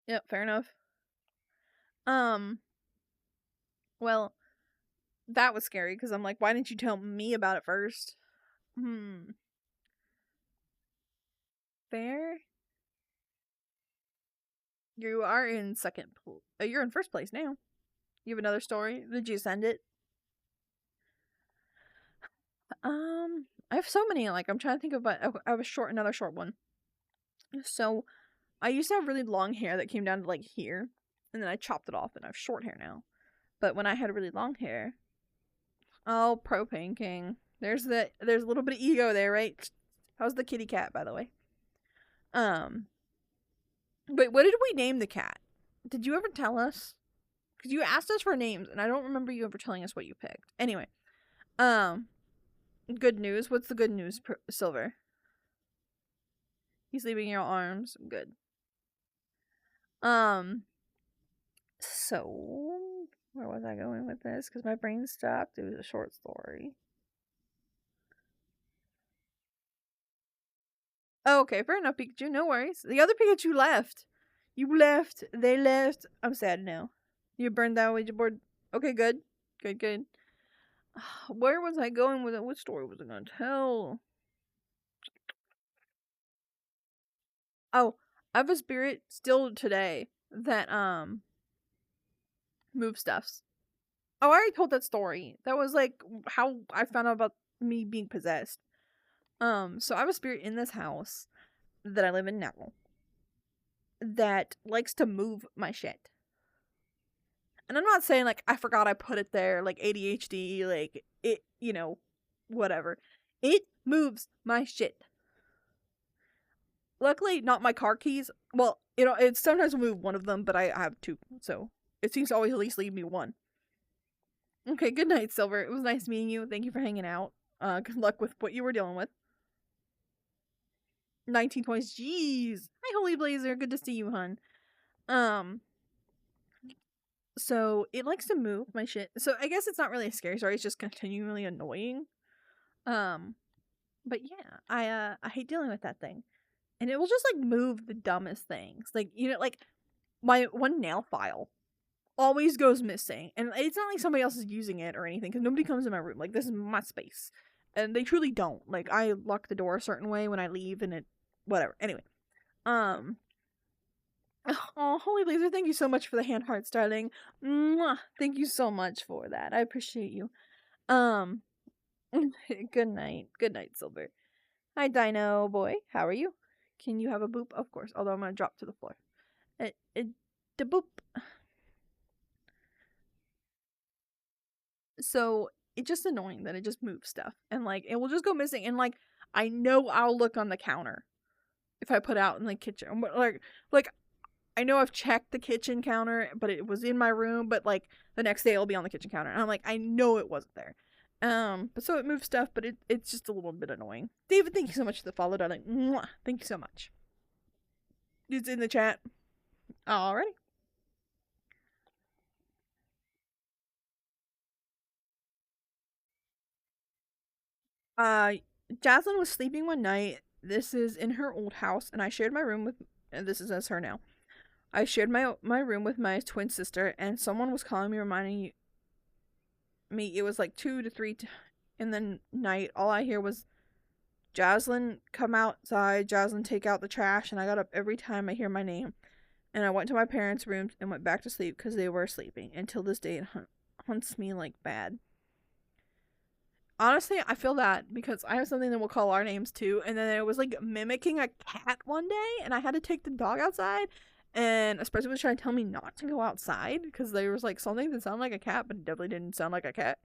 Yep, fair enough. Well, that was scary because I'm like, why didn't you tell me about it first? Fair. You are in second. You're in first place now. You have another story. Did you send it? I have so many. Like I'm trying to think of. I have another short one. So, I used to have really long hair that came down to like here, and then I chopped it off, and I have short hair now. But when I had really long hair, oh, Propane King. There's a little bit of ego there, right? How's the kitty cat, by the way? But what did we name the cat? Did you ever tell us? Because you asked us for names, and I don't remember you ever telling us what you picked. Anyway, good news. What's the good news, Silver? He's leaving your arms. Good. So where was I going with this? Because my brain stopped. It was a short story. Oh, okay, fair enough, Pikachu. No worries. The other Pikachu left. You left. They left. I'm sad now. You burned that Ouija board. Okay, good. Good. Where was I going with it? What story was I going to tell? Oh, I have a spirit still today that, moves stuffs. Oh, I already told that story. That was, like, how I found out about me being possessed. So I have a spirit in this house that I live in now that likes to move my shit. And I'm not saying, like, I forgot I put it there, like, ADHD, like, it, you know, whatever. It moves my shit. Luckily, not my car keys. Well, it sometimes will move one of them, but I have two, so it seems to always at least leave me one. Okay, good night, Silver. It was nice meeting you. Thank you for hanging out. Good luck with what you were dealing with. 19 points. Jeez. Hi, Holy Blazer. Good to see you, hun. So it likes to move my shit. So I guess it's not really a scary story. It's just continually annoying. But yeah, I hate dealing with that thing, and it will just like move the dumbest things. Like like my one nail file always goes missing, and it's not like somebody else is using it or anything because nobody comes in my room. Like this is my space, and they truly don't. Like I lock the door a certain way when I leave, and it whatever. Anyway, oh, Holy Blazer, thank you so much for the hand hearts, darling. Mwah! Thank you so much for that. I appreciate you. Good night. Good night, Silver. Hi, Dino boy. How are you? Can you have a boop? Of course. Although I'm gonna drop to the floor. The boop. So it's just annoying that it just moves stuff, and like it will just go missing. And like I know I'll look on the counter if I put out in the kitchen. Like I know I've checked the kitchen counter, but it was in my room. But like the next day it'll be on the kitchen counter, and I'm like I know it wasn't there. But so it moves stuff, but it's just a little bit annoying. David, thank you so much for the follow, darling. Mwah! Thank you so much. It's in the chat. Alrighty. Jaslyn was sleeping one night. This is in her old house, and I shared my room with. And this is as her now. I shared my room with my twin sister, and someone was calling me, reminding me it was like 2 to 3 in the night. All I hear was Jaslyn, come outside. Jaslyn, take out the trash. And I got up every time I hear my name. And I went to my parents' rooms and went back to sleep because they were sleeping. Until this day, it haunts me like bad. Honestly, I feel that because I have something that will call our names too. And then it was like mimicking a cat one day. And I had to take the dog outside. And especially was trying to tell me not to go outside because there was like something that sounded like a cat, but it definitely didn't sound like a cat.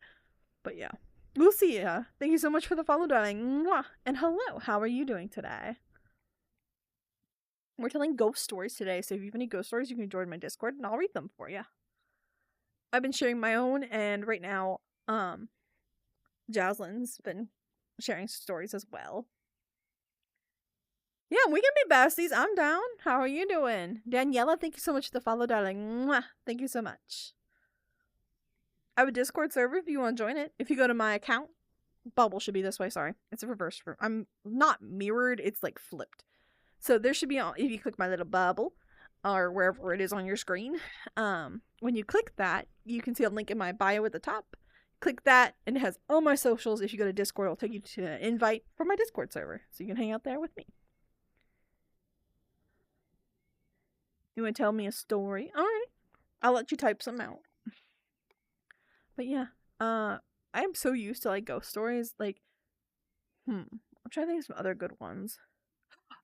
But yeah. Lucia, thank you so much for the follow, darling. Mwah! And hello, how are you doing today? We're telling ghost stories today, so if you have any ghost stories, you can join my Discord and I'll read them for you. I've been sharing my own, and right now, Jaslyn's been sharing stories as well. Yeah, we can be besties. I'm down. How are you doing? Daniela, thank you so much for the follow, darling. Mwah! Thank you so much. I have a Discord server if you want to join it. If you go to my account, bubble should be this way. Sorry, it's a reverse. I'm not mirrored. It's like flipped. So there should be, if you click my little bubble or wherever it is on your screen, when you click that, you can see a link in my bio at the top. Click that and it has all my socials. If you go to Discord, it'll take you to an invite for my Discord server. So you can hang out there with me. You want to tell me a story? Alright. I'll let you type some out. But yeah, I am so used to like ghost stories. Like, I'm trying to think of some other good ones.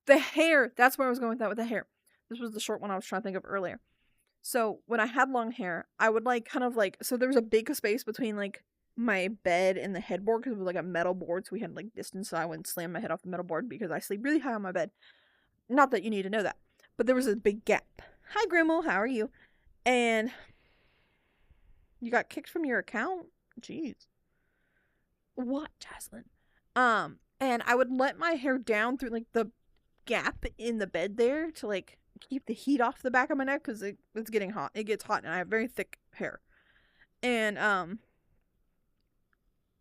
The hair! That's where I was going with that with the hair. This was the short one I was trying to think of earlier. So when I had long hair, I would like kind of like, so there was a big space between like my bed and the headboard because it was like a metal board, so we had like distance so I wouldn't slam my head off the metal board because I sleep really high on my bed. Not that you need to know that, but there was a big gap. Hi Grimmel, how are you? And you got kicked from your account? Jeez. What, Jaslyn? And I would let my hair down through like the gap in the bed there to like keep the heat off the back of my neck because it's getting hot. It gets hot and I have very thick hair. And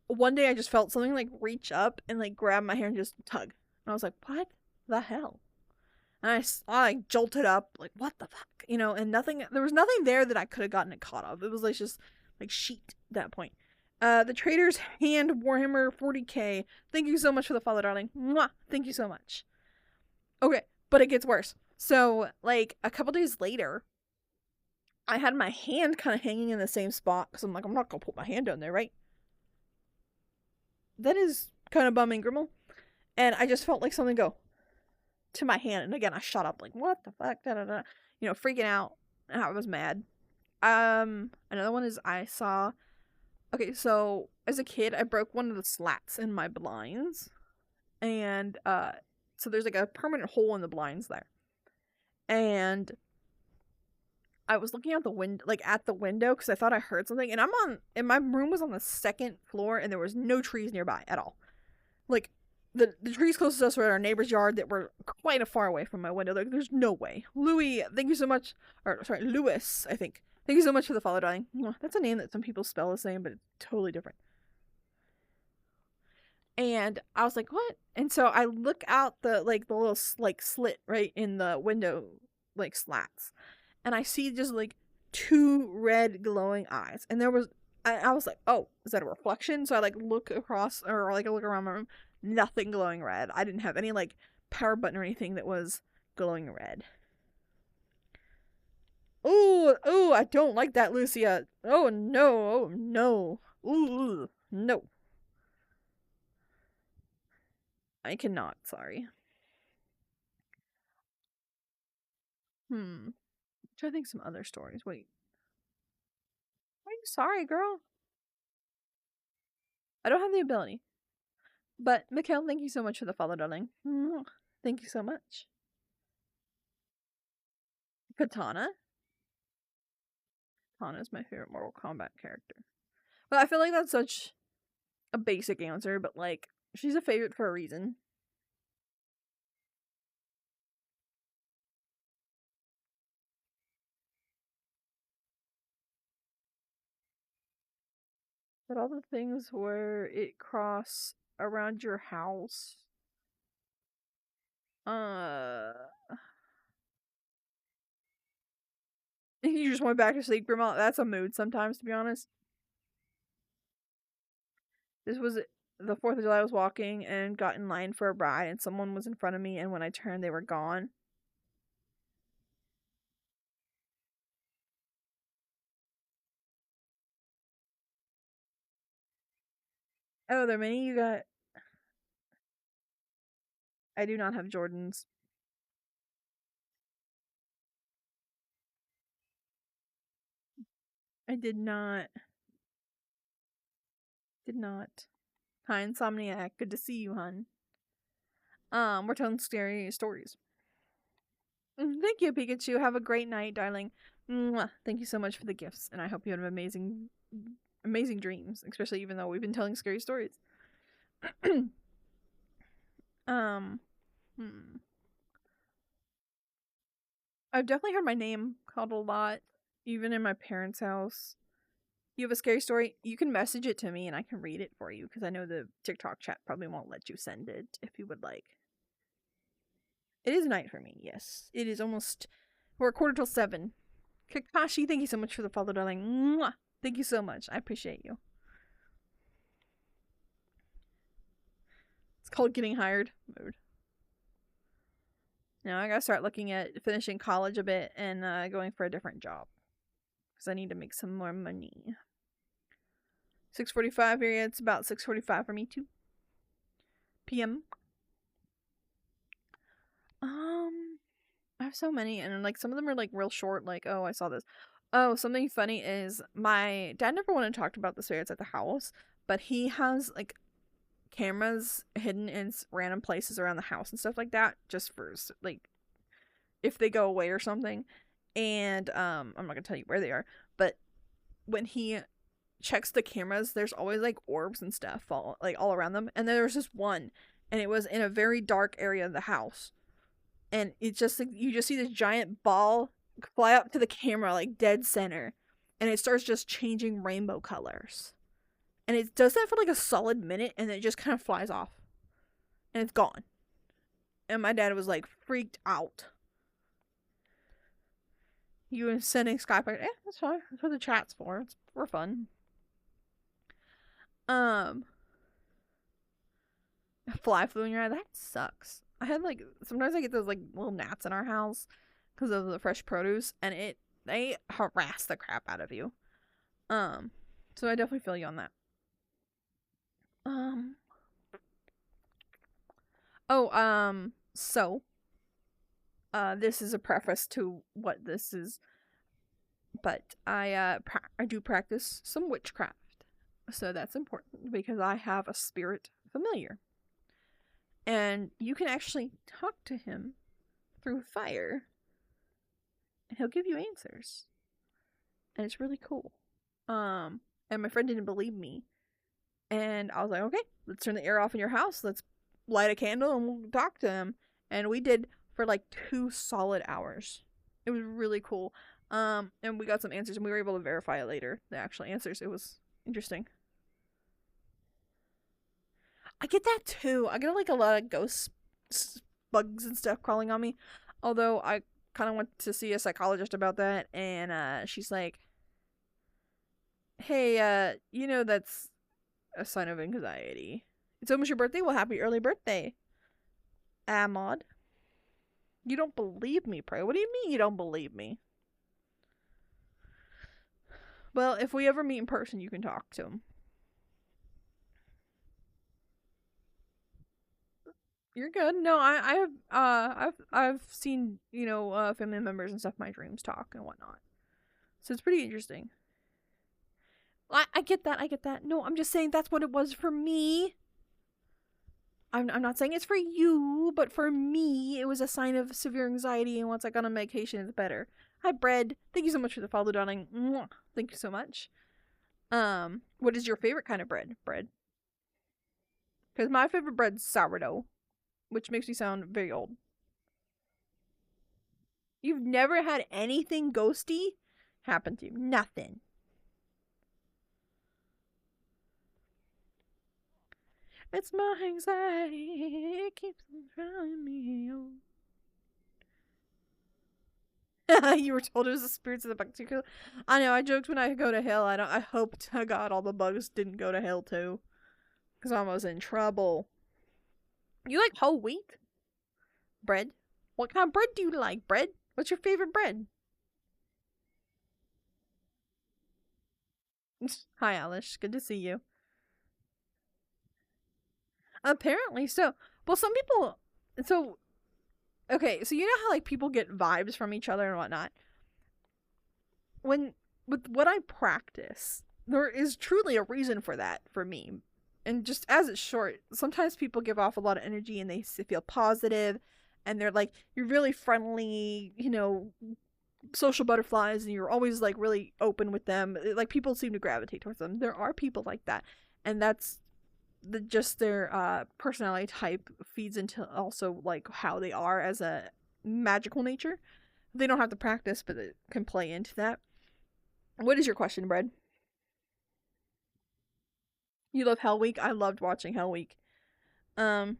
one day I just felt something like reach up and like grab my hair and just tug. And I was like, what the hell? And I like jolted up, like, what the fuck? You know, and there was nothing there that I could have gotten it caught of. It was like just like sheet at that point. The Trader's Hand Warhammer 40k. Thank you so much for the follow, darling. Mwah! Thank you so much. Okay, but it gets worse. So, like, a couple days later, I had my hand kind of hanging in the same spot because I'm like, I'm not going to put my hand down there, right? That is kind of bumming, Grimmel. And I just felt like something go to my hand. And again, I shot up like, what the fuck? Da, da, da. You know, freaking out. And I was mad. Another one is I saw... Okay, so as a kid, I broke one of the slats in my blinds. And, so there's like a permanent hole in the blinds there. And I was looking out the window, like at the window, because I thought I heard something. And my room was on the second floor, and there was no trees nearby at all. Like, the trees closest to us were in our neighbor's yard that were quite a far away from my window. Like, there's no way. Louis, thank you so much. Or, sorry, Lewis, I think. Thank you so much for the follow, darling. That's a name that some people spell the same, but it's totally different. And I was like, what? And so I look out the little like slit right in the window like slats, and I see just like two red glowing eyes. And I was like, oh, is that a reflection? So I like look across, or like I look around my room, nothing glowing red. I didn't have any like power button or anything that was glowing red. Ooh, I don't like that, Lucia. Oh no. Ooh, no. I cannot, sorry. Try to think some other stories. Wait. Are you sorry, girl? I don't have the ability. But, Mikhail, thank you so much for the follow, darling. Thank you so much. Katana? Katana is my favorite Mortal Kombat character. But I feel like that's such a basic answer, but like, she's a favorite for a reason. But all the things where it cross around your house. You just went back to sleep, Grandma. That's a mood sometimes, to be honest. This was the 4th of July. I was walking and got in line for a ride, and someone was in front of me, and when I turned, they were gone. Oh, there are many. You got. I do not have Jordans. I did not. Did not. Hi, Insomniac. Good to see you, hun. We're telling scary stories. Thank you, Pikachu. Have a great night, darling. Mwah. Thank you so much for the gifts, and I hope you have amazing dreams, especially even though we've been telling scary stories. I've definitely heard my name called a lot, even in my parents' house. You have a scary story? You can message it to me and I can read it for you, because I know the TikTok chat probably won't let you send it if you would like. It is night for me, yes. It is almost. We're 6:45. Kakashi, thank you so much for the follow, darling. Mwah! Thank you so much. I appreciate you. It's called getting hired mode. Now I gotta start looking at finishing college a bit and going for a different job, because I need to make some more money. 6:45 here. It's about 6:45 for me too. PM. I have so many, and like some of them are like real short. Like, oh, I saw this. Oh, something funny is my dad never wanted to talk about the spirits at the house, but he has like cameras hidden in random places around the house and stuff like that, just for like if they go away or something. And I'm not gonna tell you where they are, but when he checks the cameras, there's always like orbs and stuff all around them. And then there was this one, and it was in a very dark area of the house, and it's just like you just see this giant ball fly up to the camera like dead center, and it starts just changing rainbow colors, and it does that for like a solid minute, and then it just kind of flies off and it's gone. And my dad was like freaked out. You and sending Skype, like, that's fine. That's what the chat's for. It's for fun. Fly flew in your eye. That sucks. I had like sometimes I get those like little gnats in our house because of the fresh produce, and they harass the crap out of you. So I definitely feel you on that. So this is a preface to what this is, but I do practice some witchcraft, so that's important because I have a spirit familiar, and you can actually talk to him through fire. and he'll give you answers. And it's really cool. And my friend didn't believe me. And I was like, okay, let's turn the air off in your house. Let's light a candle and we'll talk to him. And we did for like 2 solid hours. It was really cool. And we got some answers and we were able to verify it later, the actual answers. It was interesting. I get that too. I get like a lot of ghost bugs and stuff crawling on me. Although I kind of went to see a psychologist about that, and she's like, "Hey, that's a sign of anxiety. It's almost your birthday. Well, happy early birthday, Ahmad." You don't believe me, Pray? What do you mean you don't believe me? Well, if we ever meet in person, you can talk to him. You're good. No, I've seen family members and stuff in my dreams talk and whatnot, so it's pretty interesting. I get that. I get that. No, I'm just saying that's what it was for me. I'm not saying it's for you, but for me, it was a sign of severe anxiety, and once I got on medication, it's better. Hi, Bread. Thank you so much for the follow, darling. Mwah. Thank you so much. What is your favorite kind of bread? Bread. Because my favorite bread's sourdough, which makes me sound very old. You've never had anything ghosty happen to you? Nothing. It's my anxiety. It keeps on driving me on. You were told it was the spirits of the bacteria. I know. I joked when I go to hell. I hope to God all the bugs didn't go to hell too, because I was in trouble. You like whole wheat bread? What kind of bread do you like? Bread? What's your favorite bread? Hi, Alice. Good to see you. Apparently so. Well, some people. So, okay. So you know how like people get vibes from each other and whatnot. With what I practice, there is truly a reason for that for me. And just as it's short, sometimes people give off a lot of energy and they feel positive, and they're like, you're really friendly, social butterflies, and you're always like really open with them. Like people seem to gravitate towards them. There are people like that, and that's just their personality type feeds into also like how they are as a magical nature. They don't have to practice, but it can play into that. What is your question, Bread? You love Hell Week? I loved watching Hell Week. Um,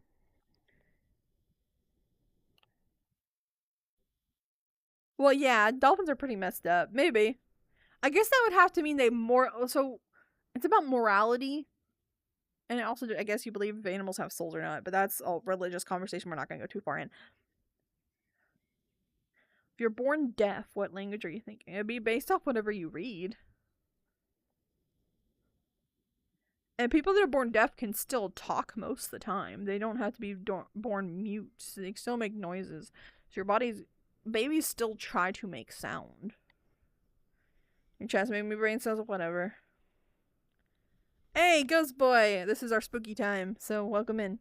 well, yeah, dolphins are pretty messed up. Maybe. I guess that would have to mean they more. So, it's about morality, and also, I guess you believe if animals have souls or not. But that's a religious conversation. We're not going to go too far in. If you're born deaf, what language are you thinking? It'd be based off whatever you read. And people that are born deaf can still talk most of the time. They don't have to be born mute. So they still make noises. So your babies still try to make sound. Your chest made me brain cells, whatever. Hey, Ghost Boy! This is our spooky time, so welcome in.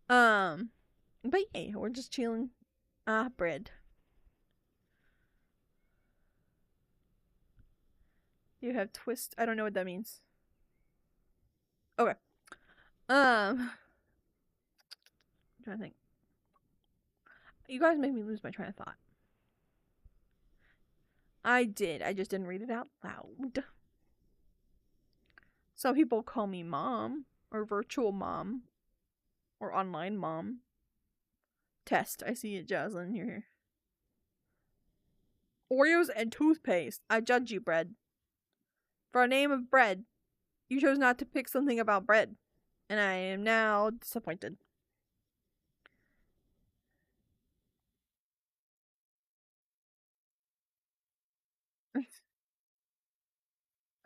But yeah, we're just chilling. Bread. You have twist. I don't know what that means. Okay. I'm trying to think. You guys made me lose my train of thought. I did. I just didn't read it out loud. Some people call me mom, or virtual mom, or online mom. Test. I see it, Jocelyn. You're here. Oreos and toothpaste. I judge you, Bread. For a name of Bread, you chose not to pick something about bread, and I am now disappointed.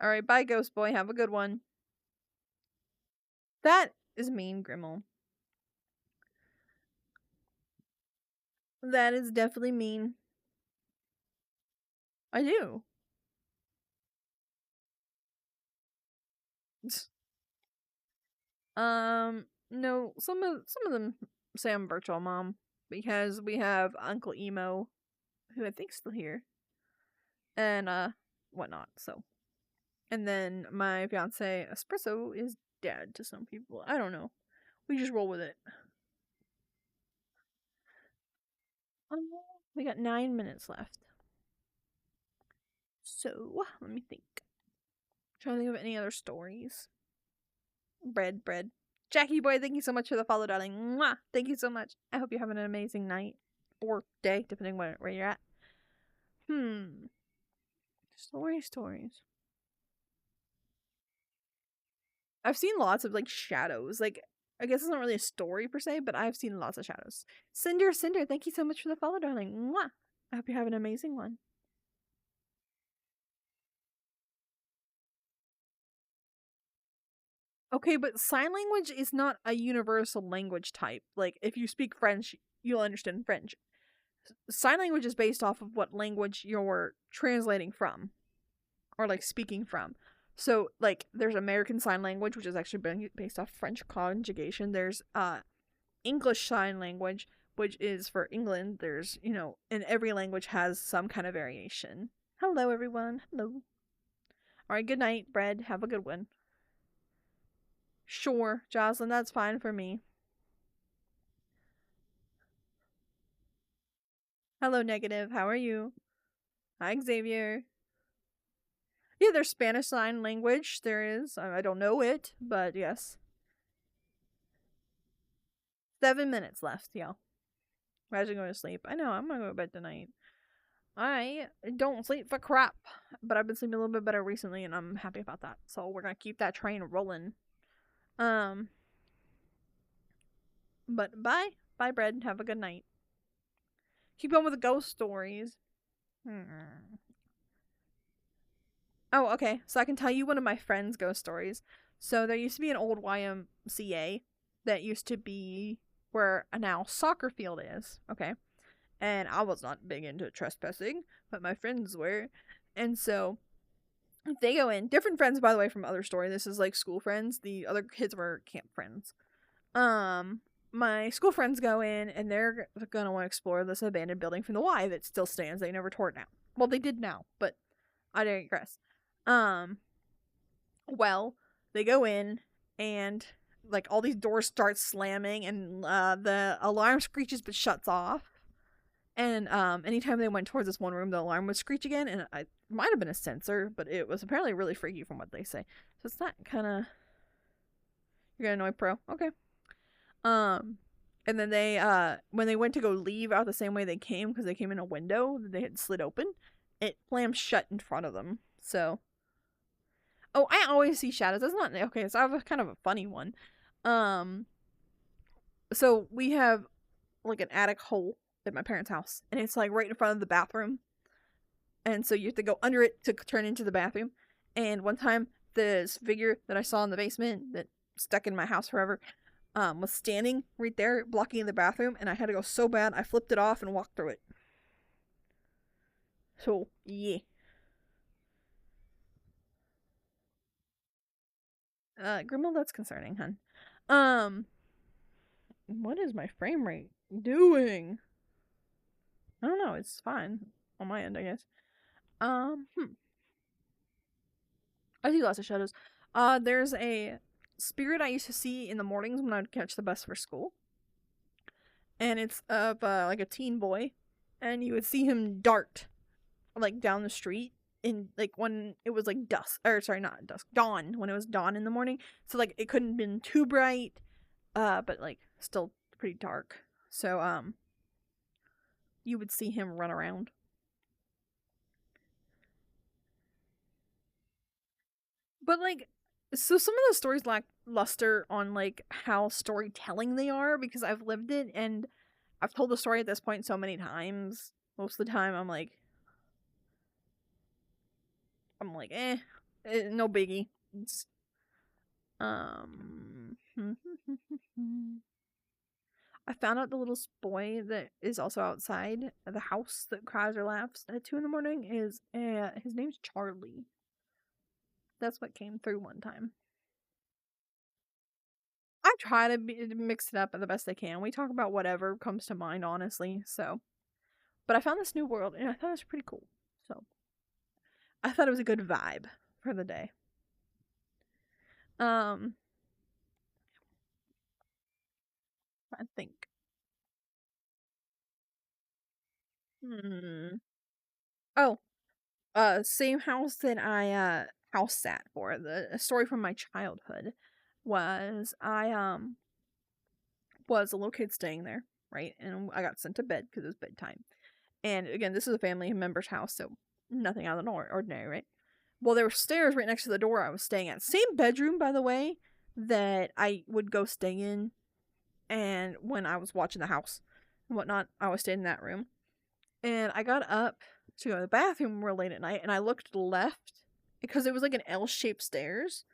Alright, bye, Ghost Boy. Have a good one. That is mean, Grimmel. That is definitely mean. I do. No, some of them say I'm virtual mom because we have Uncle Emo who I think's still here, and whatnot. So, and then my fiance Espresso is dead to some people. I don't know. We just roll with it. We got 9 minutes left. So let me think. Trying to think of any other stories. Bread. Jackie boy, thank you so much for the follow, darling. Mwah! Thank you so much. I hope you're having an amazing night or day, depending where you're at. Stories. I've seen lots of like shadows. Like, I guess it's not really a story per se, but I've seen lots of shadows. Cinder, thank you so much for the follow, darling. Mwah! I hope you have an amazing one. Okay, but sign language is not a universal language type. Like, if you speak French, you'll understand French. Sign language is based off of what language you're translating from or like speaking from. So, like, there's American Sign Language, which is actually based off French conjugation. There's English Sign Language, which is for England. There's, and every language has some kind of variation. Hello, everyone. Hello. Alright, good night, Bread. Have a good one. Sure, Jocelyn, that's fine for me. Hello, Negative. How are you? Hi, Xavier. Yeah, there's Spanish Sign Language. There is. I don't know it, but yes. 7 minutes left, y'all. Imagine going to sleep. I know, I'm gonna go to bed tonight. I don't sleep for crap, but I've been sleeping a little bit better recently, and I'm happy about that. So we're gonna keep that train rolling. But bye. Bye, Bread. Have a good night. Keep on with the ghost stories. Oh, okay. So I can tell you one of my friend's ghost stories. So there used to be an old YMCA that used to be where a now soccer field is. Okay. And I was not big into trespassing, but my friends were. And so they go in. Different friends, by the way, from other story. This is like school friends. The other kids were camp friends. My school friends go in and they're gonna want to explore this abandoned building from the Y that still stands. They never tore it down. Well, they did now, but I digress. Well, they go in and like all these doors start slamming and the alarm screeches but shuts off. And anytime they went towards this one room, the alarm would screech again, and it might have been a sensor, but it was apparently really freaky from what they say. So it's not kind of, you're gonna annoy Pro, okay. And then they when they went to go leave out the same way they came, because they came in a window that they had slid open, it slammed shut in front of them. So, oh, I always see shadows. That's not okay. So I have a kind of a funny one. So we have like an attic hole at my parents' house, and it's like right in front of the bathroom, and so you have to go under it to turn into the bathroom. And one time, this figure that I saw in the basement that stuck in my house forever was standing right there blocking the bathroom, and I had to go so bad I flipped it off and walked through it. So yeah. Grimmel, that's concerning, hun. What is my frame rate doing? I don't know, it's fine on my end, I guess. I see lots of shadows. There's a spirit I used to see in the mornings when I'd catch the bus for school. And it's of like a teen boy, and you would see him dart like down the street in like when it was like dusk, or sorry, not dusk, dawn, when it was dawn in the morning. So like it couldn't have been too bright, but like still pretty dark. So you would see him run around. But like, so some of the stories lack luster on like how storytelling they are, because I've lived it and I've told the story at this point so many times. Most of the time I'm like no biggie. It's, I found out the little boy that is also outside the house that cries or laughs at 2 in the morning is his name's Charlie. That's what came through one time. I try to mix it up the best I can. We talk about whatever comes to mind, honestly. So, But I found this new world, and I thought it was pretty cool. So I thought it was a good vibe for the day. I think. Oh, same house that I house sat for. The story from my childhood was I was a little kid staying there, right? And I got sent to bed because it was bedtime. And again, this is a family member's house, so nothing out of the ordinary, right? Well, there were stairs right next to the door I was staying at. Same bedroom, by the way, that I would go stay in, and when I was watching the house and whatnot, I was staying in that room. And I got up to go to the bathroom real late at night, and I looked left because it was like an L-shaped stairs.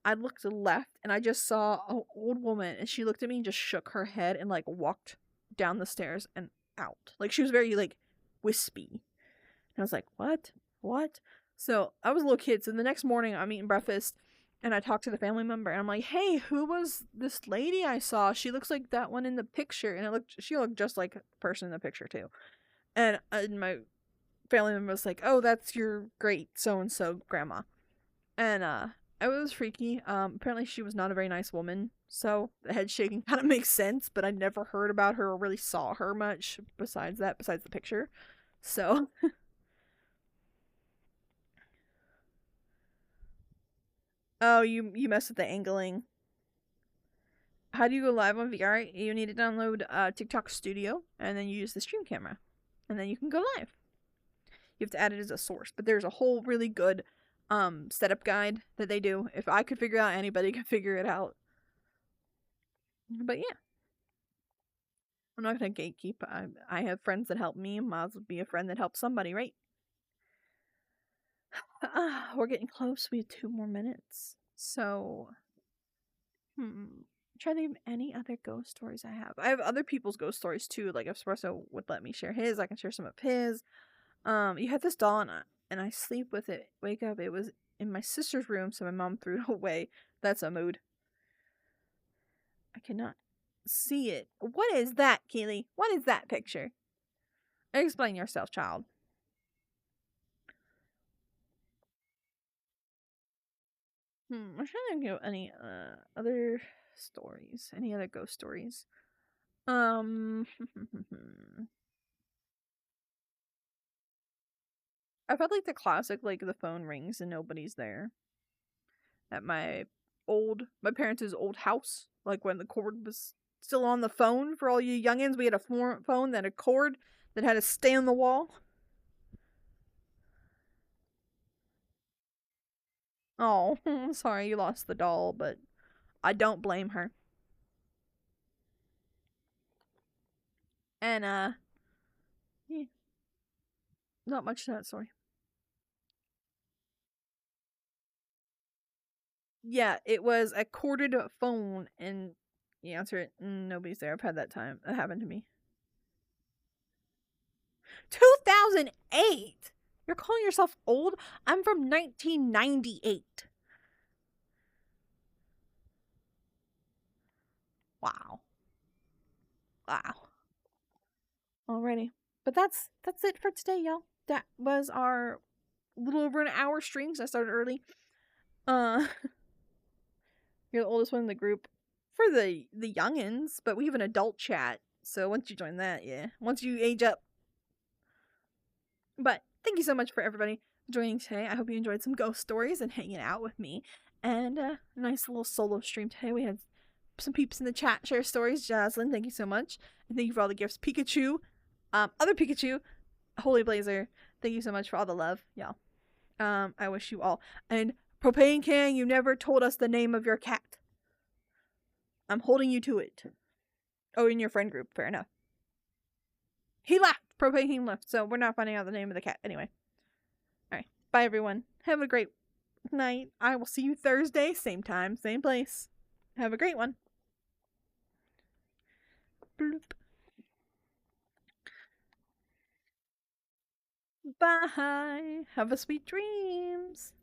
I looked left, and I just saw an old woman, and she looked at me and just shook her head and like walked down the stairs and out. Like she was very like wispy. And I was like, what? What? So I was a little kid. So the next morning I'm eating breakfast and I talked to the family member and I'm like, hey, who was this lady I saw? She looks like that one in the picture. And she looked just like the person in the picture too. And my family member was like, oh, that's your great so-and-so grandma. And it was freaky. Apparently she was not a very nice woman. So the head shaking kind of makes sense, but I never heard about her or really saw her much besides the picture. So oh, you messed with the angling. How do you go live on VR? You need to download TikTok Studio and then you use the stream camera. And then you can go live. You have to add it as a source. But there's a whole really good setup guide that they do. If I could figure it out, anybody can figure it out. But yeah. I'm not gonna gatekeep. I have friends that help me. Might as well be a friend that helps somebody, right? We're getting close. We have 2 more minutes. So, try to think of any other ghost stories I have. I have other people's ghost stories too. Like if Espresso would let me share his, I can share some of his. You had this doll and I sleep with it. Wake up, it was in my sister's room, so my mom threw it away. That's a mood. I cannot see it. What is that, Keely? What is that picture? Explain yourself, child. I'm trying to think of any other stories. Any other ghost stories? I've had like the classic, like the phone rings and nobody's there. At my parents' old house, like when the cord was still on the phone for all you youngins, we had a phone that had a cord that had to stay on the wall. Oh, I'm sorry you lost the doll, but I don't blame her. And yeah, not much to that story. Yeah, it was a corded phone, and you answer it, nobody's there. I've had that happen to me. 2008. You're calling yourself old? I'm from 1998. Wow. Wow. Alrighty. But that's it for today, y'all. That was our little over an hour stream, so I started early. Uh You're the oldest one in the group for the youngins, but we have an adult chat. So once you join that, yeah. Once you age up. But thank you so much for everybody joining today. I hope you enjoyed some ghost stories and hanging out with me. And a nice little solo stream today. We had some peeps in the chat share stories. Jaslyn, thank you so much. And thank you for all the gifts. Pikachu, other Pikachu, Holy Blazer, thank you so much for all the love, y'all. I wish you all. And Propane Can, you never told us the name of your cat. I'm holding you to it. Oh, in your friend group. Fair enough. He left. Propane Can left. So we're not finding out the name of the cat. Anyway. Alright. Bye, everyone. Have a great night. I will see you Thursday. Same time, same place. Have a great one. Bloop. Bye. Have a sweet dreams.